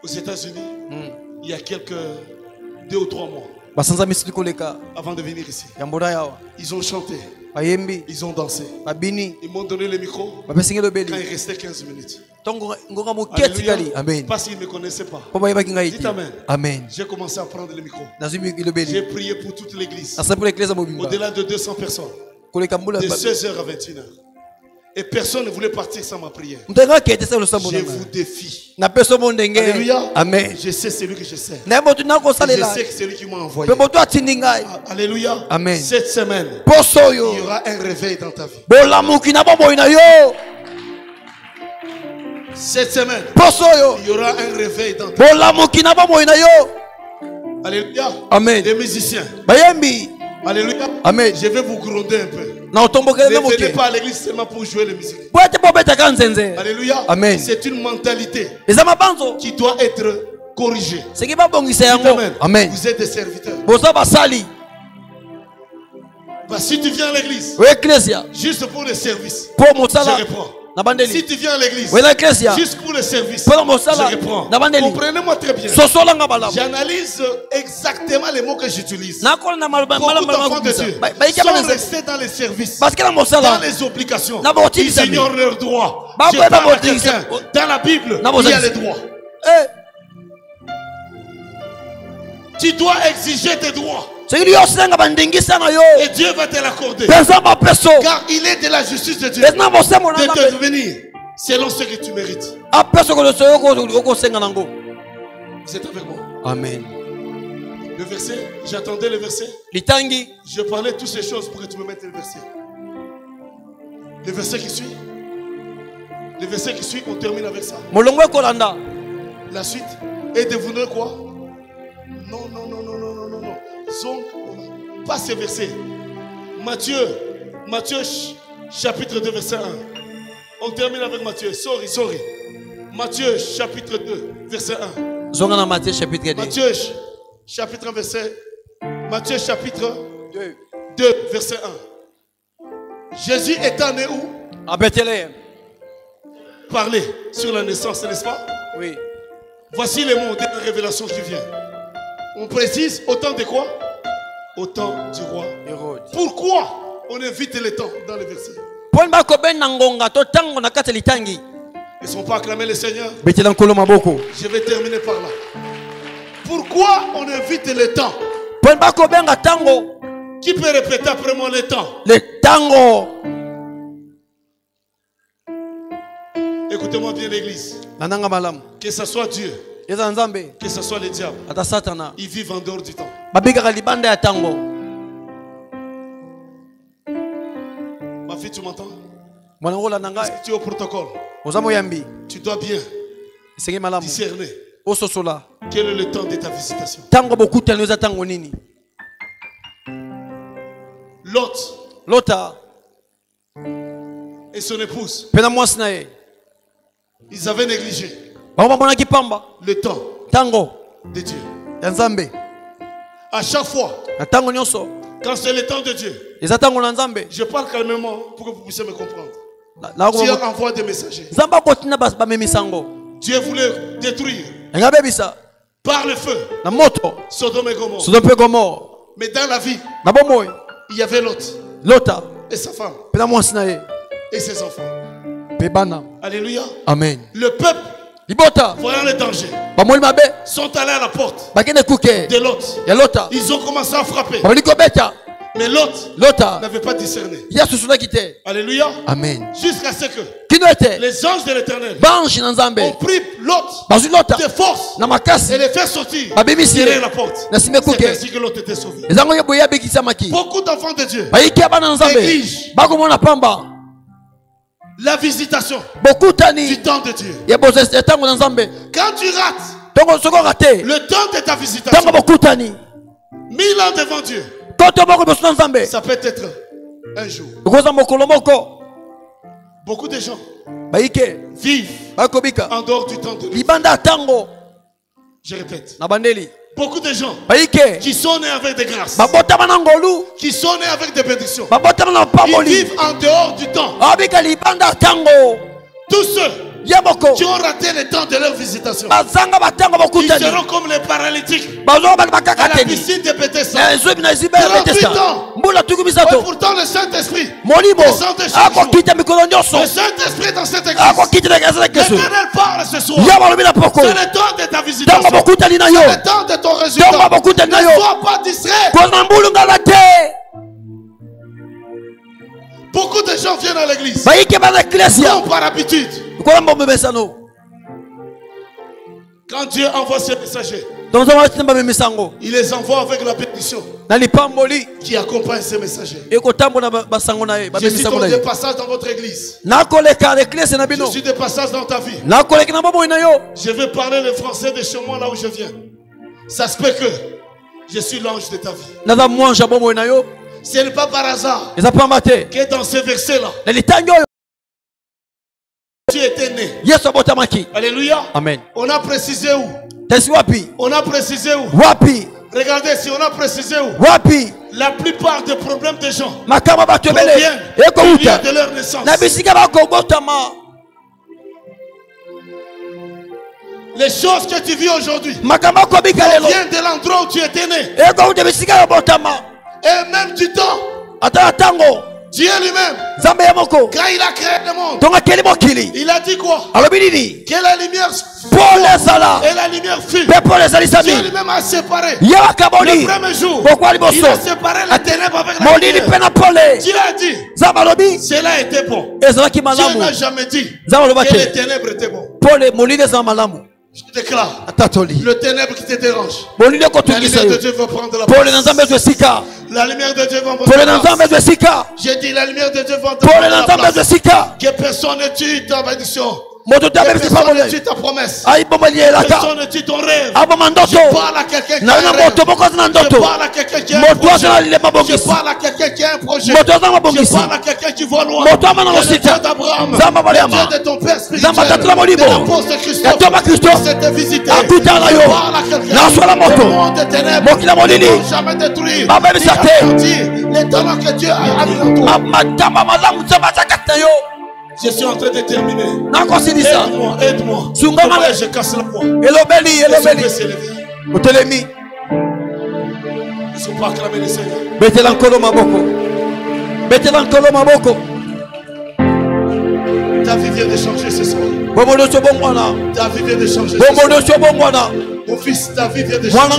aux États-Unis, il y a quelques 2 ou 3 mois. Avant de venir ici. Ils ont chanté. Ils ont dansé. Ils m'ont donné le micro quand il restait 15 minutes. Alléluia. Parce qu'ils ne me connaissaient pas. Dites Amen. Amen. J'ai commencé à prendre le micro. J'ai prié pour toute l'église. Au-delà de 200 personnes. De 16h à 21h. Et personne ne voulait partir sans ma prière. Je vous défie. Alléluia. Amen. Je sais celui que je sais. Je sais que celui qui m'a envoyé. Alléluia. Amen. Cette semaine, il y aura un réveil dans ta vie. Cette semaine, il y aura un réveil dans ta vie. Alléluia. Amen. Les musiciens. Alléluia. Amen. Je vais vous gronder un peu. Ne venez pas à l'église seulement pour jouer la musique. Alléluia. Amen. C'est une mentalité qui doit être corrigée. Amen. Amen. Vous êtes des serviteurs. Bah, si tu viens à l'église juste pour le service, je reprends. Si tu viens à l'église juste pour le service, je reprends. Comprenez-moi très bien. J'analyse exactement les mots que j'utilise. Beaucoup d'enfants de Dieu sont restés dans les services, dans les obligations. Ils ignorent leurs droits. Je parle à quelqu'un. Dans la Bible, il y a les droits. Tu dois exiger tes droits. Et Dieu va te l'accorder. Car il est de la justice de Dieu de te devenir selon ce que tu mérites. Vous êtes avec moi? Amen. Le verset, j'attendais le verset. Je parlais toutes ces choses pour que tu me mettes le verset. Le verset qui suit. Le verset qui suit, on termine avec ça. La suite. Et devenez quoi? Non. Pas ces versets. Matthieu chapitre 2 verset 1. On termine avec Matthieu. Sorry. Matthieu chapitre 2 verset 1. Matthieu chapitre 2. Matthieu chapitre 2 verset 1. Jésus étant né où? À Bethléem. Parler sur la naissance, n'est-ce pas? Oui. Voici les mots de la révélation qui vient. On précise autant de quoi? Au temps du roi Hérode. Pourquoi on évite le temps dans les versets? Ils ne sont pas acclamés le Seigneur. Je vais terminer par là. Pourquoi on évite le temps? Qui peut répéter après moi le temps? Écoutez-moi bien l'église. Que ce soit Dieu que ce soit les diables, ils vivent en dehors du temps. Ma fille, tu m'entends? Est-ce que tu es au protocole? Tu dois bien discerner quel est le temps de ta visitation. Lot et son épouse, ils avaient négligé le temps de Dieu. À chaque fois, quand c'est le temps de Dieu, je parle calmement pour que vous puissiez me comprendre. Dieu envoie des messagers. Dieu voulait détruire par le feu Sodome et Gomorrhe. Mais dans la vie, il y avait Lot et sa femme et ses enfants. Alléluia. Amen. Le peuple, voyant le danger, sont allés à la porte de Lot. Ils ont commencé à frapper. Mais Lot n'avait pas discerné. Alléluia. Amen. Jusqu'à ce que les anges de l'Éternel ont pris Lot de force et les fait sortir derrière la porte. C'est ainsi que Lot était sauvé. Beaucoup d'enfants de Dieu négligent la visitation du temps de Dieu. Quand tu rates le temps de ta visitation, 1000 ans devant Dieu, ça peut être un jour. Beaucoup de gens vivent en dehors du temps de Dieu. Je répète. Beaucoup de gens qui sont nés avec des grâces, qui sont nés avec des bénédictions, ils vivent en dehors du temps. Tous ceux qui ont raté le temps de leur visitation, ils seront comme les paralytiques à la piscine de Bethesda. 38 ans. Et pourtant le Saint-Esprit descend chaque jour. Le Saint-Esprit dans cette église. L'Éternel parle ce soir. C'est le temps de ta visitation. C'est le temps de ton résultat. Ne sois pas distrait. Beaucoup de gens viennent à l'église comme par habitude. Quand Dieu envoie ses messagers, il les envoie avec la bénédiction qui accompagne ces messagers. Je suis donc de passage dans votre église. Je suis de passage dans ta vie. Je vais parler le français de chez moi là où je viens. Ça se peut que je suis l'ange de ta vie. Ce n'est pas par hasard que dans ce verset là tu étais né. Alléluia. Amen. On a précisé où? On a précisé où? Regardez, si on a précisé où? La plupart des problèmes des gens proviennent de leur naissance. Les choses que tu vis aujourd'hui proviennent de l'endroit où tu étais né. Et même du temps. Dieu lui-même, quand il a créé le monde, il a dit quoi? Que la lumière et la lumière fut. Dieu lui-même a séparé. Le premier jour, il a séparé la ténèbres avec la lumière. Dieu a dit, cela était bon. Dieu n'a jamais dit que les ténèbres étaient bons. Je déclare, le ténèbre qui te dérange, la lumière de Dieu va prendre la place. La lumière de Dieu va prendre la place. J'ai dit la lumière de Dieu va prendre la place. Que personne ne tue ta bénédiction. Que personne ne tue ta promesse. Personne ne tue ton rêve. Je parle à quelqu'un qui a un rêve. Je parle à quelqu'un qui a un projet. Je parle à quelqu'un qui a un projet. Je parle à quelqu'un qui voit loin. Le Dieu d'Abraham, le Dieu de ton père spirituel, de l'apôtre Christophe, s'était visité. Je parle à quelqu'un. Le monde des ténèbres ne vont jamais détruire. Il a dit les talents que Dieu a mis en toi. Je suis en train de terminer. Aide-moi, aide-moi. Je casse la voix. Ils ne sont pas acclamés les Seigneurs. Ta vie vient de changer ce soir. Ta vie vient de changer ce soir. Mon fils, ta vie vient de changer.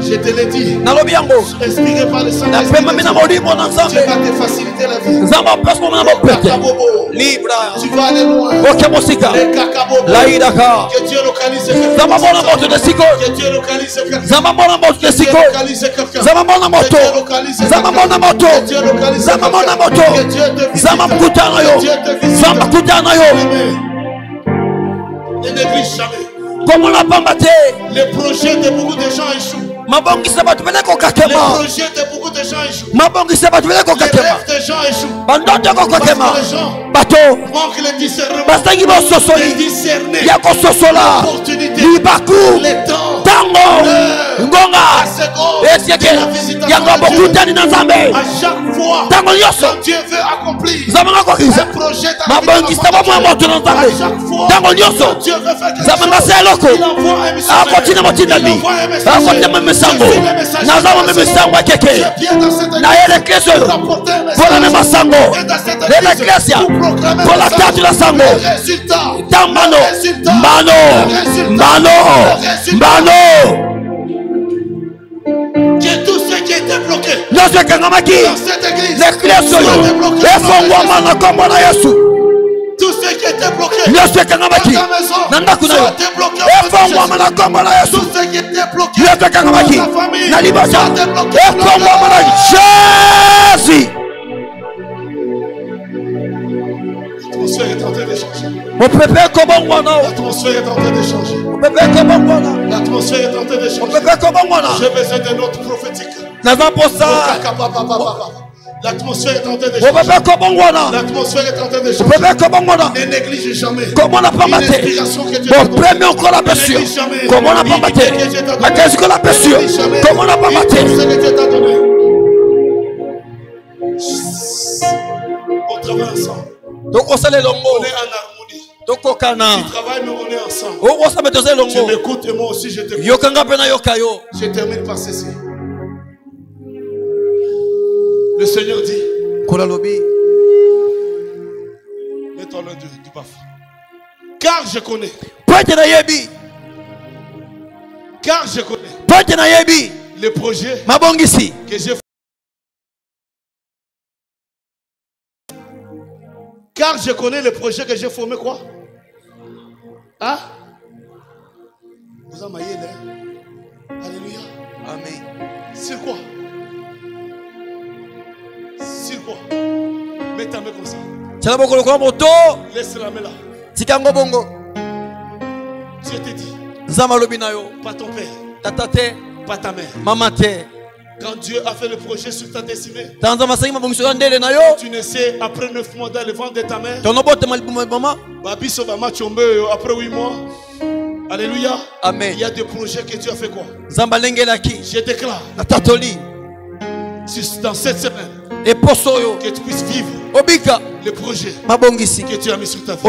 Je te l'ai dit. Inspiré par le Saint-Esprit, Dieu va te faciliter la vie. Tu vas aller loin. Que Dieu localise quelqu'un. Que Dieu localise quelqu'un. Que Dieu localise quelqu'un. Que Dieu localise quelqu'un. Que Dieu te visite. Ne néglige jamais. Les projets de beaucoup de gens échouent. Les projets de beaucoup de gens échouent. Les rêves de gens échouent. Parce que les gens manquent le discernement. De discerner l'opportunité, les temps, l'heure, la seconde de la visitation de Dieu. À chaque fois quand Dieu veut accomplir un projet dans la vie, à chaque fois quand Dieu veut faire quelque chose, il envoie un messager. Je viens dans cette église pour apporter un message. Et dans cette église pour proclamer le résultat. Que tout ce qui était bloqué dans cette église soit débloqué. Tout ce qui était bloqué dans ta maison soit débloqué. Tout ce qui était bloqué dans ta famille soit débloqué. Jésus. L'atmosphère est en train de changer. L'atmosphère est en train de changer. L'atmosphère est en train de changer. J'ai besoin d'un autre prophétique. L'atmosphère est en train de changer. L'atmosphère est en train de changer. Ne néglige jamais l'inspiration que Dieu t'a donnée. Ne néglige jamais l'unité que Dieu t'a donnée. Ne néglige jamais ce que Dieu t'a donné. On travaille ensemble. On est en harmonie. Tu travailles, mais on est ensemble. Tu m'écoutes et moi aussi je t'écoute. Je termine par ceci. Le Seigneur dit, mets-toi loin du bafou. Car je connais. Car je connais les projets que j'ai fait. Car je connais les projets que j'ai formés, quoi? Hein? Vous en maillez là. Alléluia. Amen. C'est quoi? Sur quoi? Mets ta main comme ça. Laisse la main là. Dieu te dit. Pas ton père. Pas ta mère. Quand Dieu a fait le projet sur ta destinée, tu ne sais, après 9 mois dans le ventre de ta mère, après 8 mois, alléluia. Amen. Il y a des projets que Dieu a fait quoi? Je déclare dans cette semaine que tu puisses vivre le projet que tu as mis sur ta vie.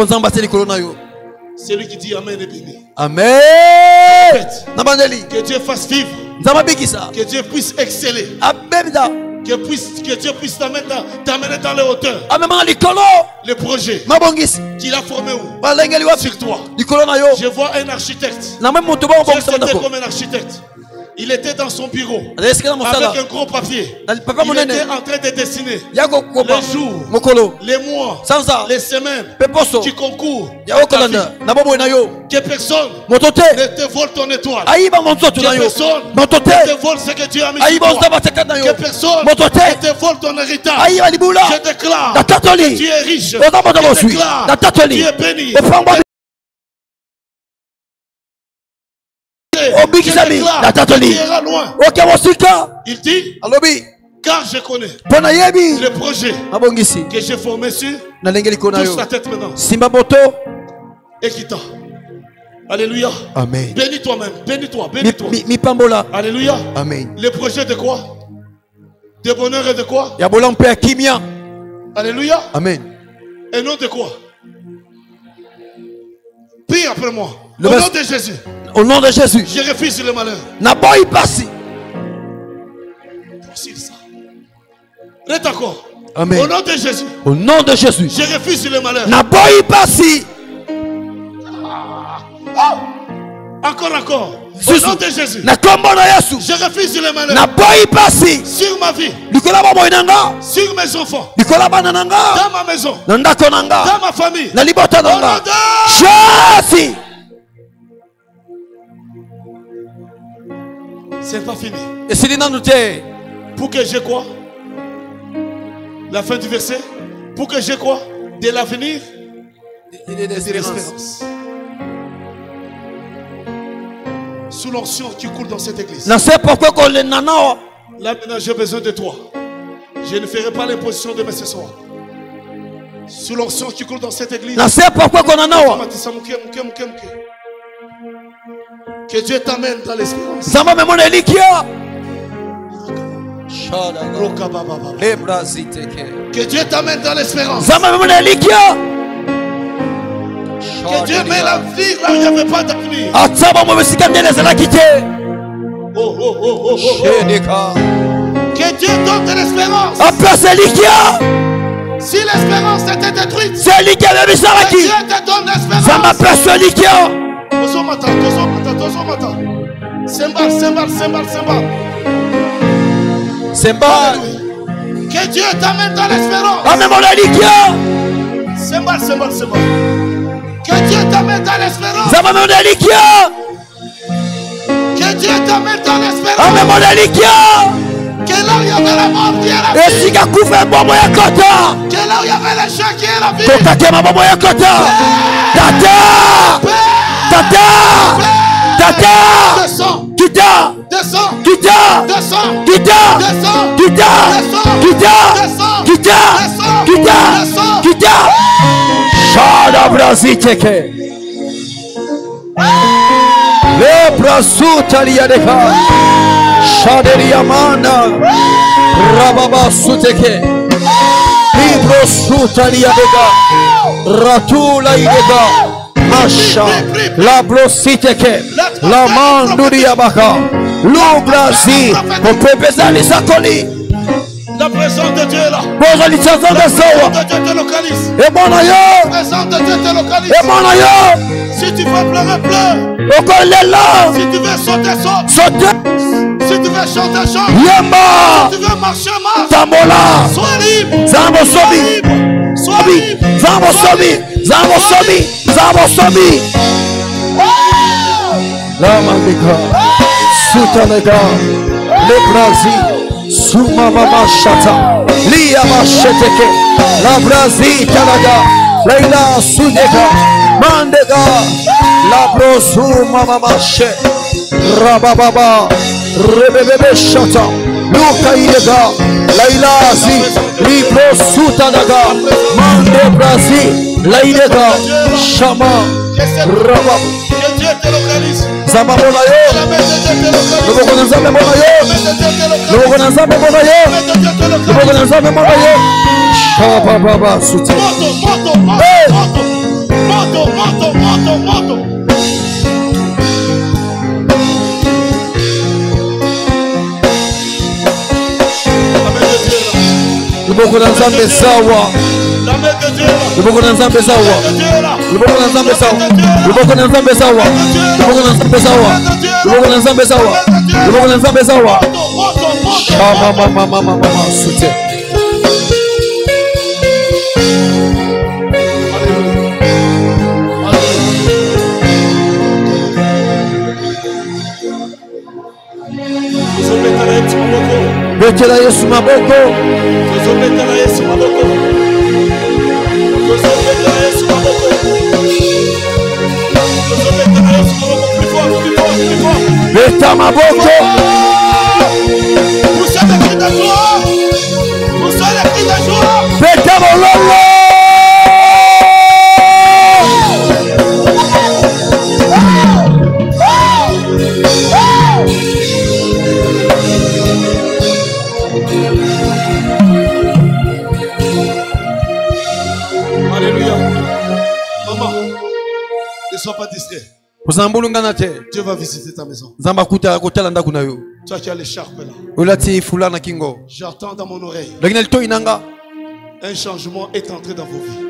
C'est lui qui dit Amen et béni. Amen. Que Dieu fasse vivre. Que Dieu puisse exceller. Que Dieu puisse t'amener dans les hauteurs. Le projet qu'il a formé où? Sur toi. Je vois un architecte. C'était comme un architecte. Il était dans son bureau avec un gros papier. Il était en train de dessiner les jours, les mois, les semaines qui concourent à ta vie. Que personne ne te vole ton étoile. Que personne ne te vole ce que Dieu a mis sur toi. Que personne ne te vole ton héritage. Je déclare que tu es riche. Je déclare que tu es béni. Il dit, car je connais le projet que j'ai formé sur touche ta tête maintenant et qui t'a. Alléluia. Amen. Bénis toi-même. Bénis-toi. Bénis-toi. Alléluia. Amen. Le projet de quoi? De bonheur et de quoi? Alléluia. Amen. Et non de quoi? Prie après moi. Au nom de Jésus. Au nom de Jésus. Je refuse le malheur. N'aboye pas si. Poursuivre ça. Reste encore. Amen. Au nom de Jésus. Au nom de Jésus. Je refuse le malheur. N'aboye pas si. Encore. Au nom de Jésus. Je refuse les malheurs. Sur ma vie. Sur mes enfants. Dans ma maison. Dans ma famille. Au nom de Jésus. C'est pas fini. Pour que j'ai quoi? La fin du verset. Pour que j'ai quoi? De l'avenir et de l'espérance. Sous l'onction qui coule dans cette église. Là maintenant j'ai besoin de toi. Je ne ferai pas l'imposition de mes ce soir. Sous l'onction qui coule dans cette église. Que Dieu t'amène dans l'espérance. Que Dieu t'amène dans l'espérance. Que Dieu met la vie là où il n'y avait pas d'avenir. Que Dieu donne de l'espérance. Si l'espérance était détruite, que Dieu te donne l'espérance. Symbole. Que Dieu t'amène dans l'espérance. Symbole. Que Dieu t'amène dans l'espérance. Que Dieu t'amène dans l'espérance. Que là où il y avait la mort qui est la vie. Que là où il y avait les gens qui est la vie. Le brasuta liadeka shaderia mana rababa suteke libro suta liadeka ratula ideka masha la brositeke la manduria baka lubrasi popepezali sakoli. La présence de Dieu est là. La présence de Dieu te localise. La présence de Dieu te localise. Si tu veux pleurer, pleure. Si tu veux sauter, saute. Si tu veux chanter, chante. Si tu veux marcher, marche. Sois libre. Sois libre. La mandika Sutanega Le Brazil Suma mama shata Lia masheteke La Brazil Kalaga Leila Sudeka Mandega La Brosu mama she Rabababa Rebebebe shata Luka idega Leila zi Libro Sutanaga Mande Brazil Leidega Shama Rabab Que Dieu te localise. Zamba bona yo. Loboko na Nzambe bona yo. Loboko na Nzambe bona yo. Loboko na Nzambe bona yo. Shaba baba suti. Moto. Loboko na Nzambe sawa. Loboko na Nzambe sawa. Loboko na Nzambe sawa. Loboko na Nzambe sawa. Loboko na Nzambe sawa. Loboko na Nzambe sawa. Loboko na Nzambe sawa. Shama mama sute. Betela Yesu maboko. Betela Yesu maboko. Beta maboko. Poussez les cris de joie. Poussez les cris de joie. Beta mololo. Alléluia. Maman, ne sois pas distrait. Dieu va visiter ta maison. Toi qui as l'écharpe là. J'entends dans mon oreille. Un changement est entré dans vos vies.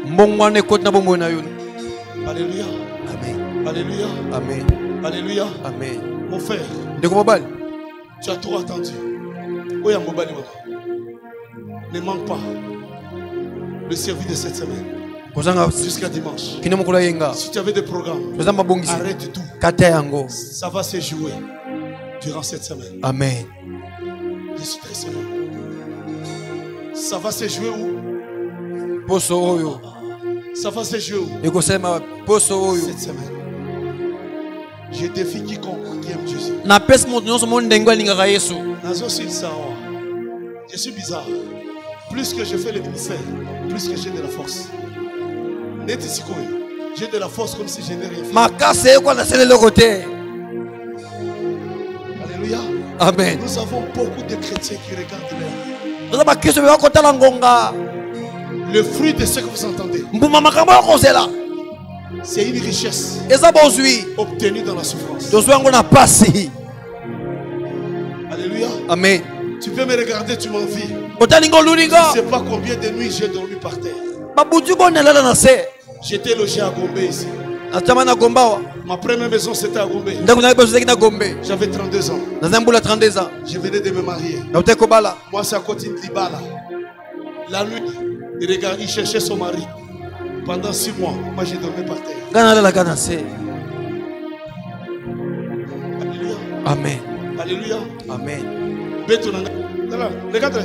Alléluia. Amen. Alléluia. Amen. Alléluia. Amen. Mon frère, tu as trop attendu. Ne manque pas le service de cette semaine. Jusqu'à dimanche. Si tu avais des programmes, arrête tout. Ça va se jouer durant cette semaine. Amen. Je suis très sérieux. Ça va se jouer où? Ça va se jouer où? Cette semaine. Je défie quiconque qui aime Jésus. Je suis bizarre. Plus que je fais le ministère, plus que j'ai de la force. J'ai de la force comme si je n'ai rien fait. Alléluia. Amen. Nous avons beaucoup de chrétiens qui regardent l'air. Le fruit de ce que vous entendez, c'est une richesse obtenue dans la souffrance. Alléluia. Amen. Tu peux me regarder, tu m'envies. Tu ne sais pas combien de nuits j'ai dormi par terre. J'étais logé à Gombe ici. Ma première maison c'était à Gombe. J'avais 32 ans. Je venais de me marier. Moi c'est à côté de Libala. La nuit, il cherchait son mari. Pendant 6 mois, moi j'ai dormi par terre. Alléluia. Amen. Alléluia. Amen. Regarde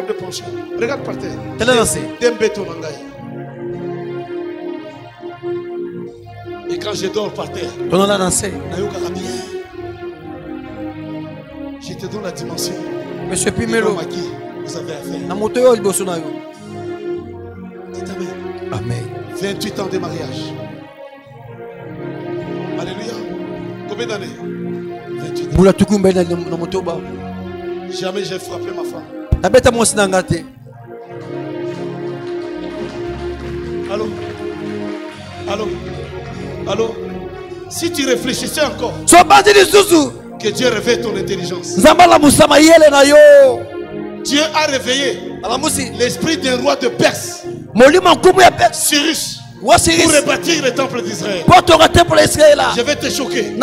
le penchant. Regarde par terre. Et quand je dors par terre, j'étais dans la dimension. Monsieur Pimelo, vous avez affaire. Dites amen. Amen. 28 ans de mariage. Alléluia. Combien d'années? 28 ans. Jamais j'ai frappé ma femme. Allô? Allô? Allô? Si tu réfléchissais encore, que Dieu réveille ton intelligence. Dieu a réveillé l'esprit d'un roi de Perse, Cyrus, pour rebâtir le temple d'Israël. Je vais te choquer.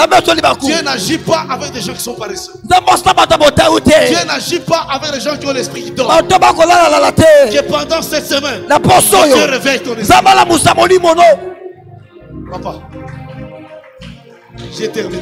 Dieu n'agit pas avec des gens qui sont paresseux. Dieu n'agit pas avec des gens qui ont l'esprit qui dort. Que pendant cette semaine, Dieu réveille ton esprit. Papa, j'ai terminé.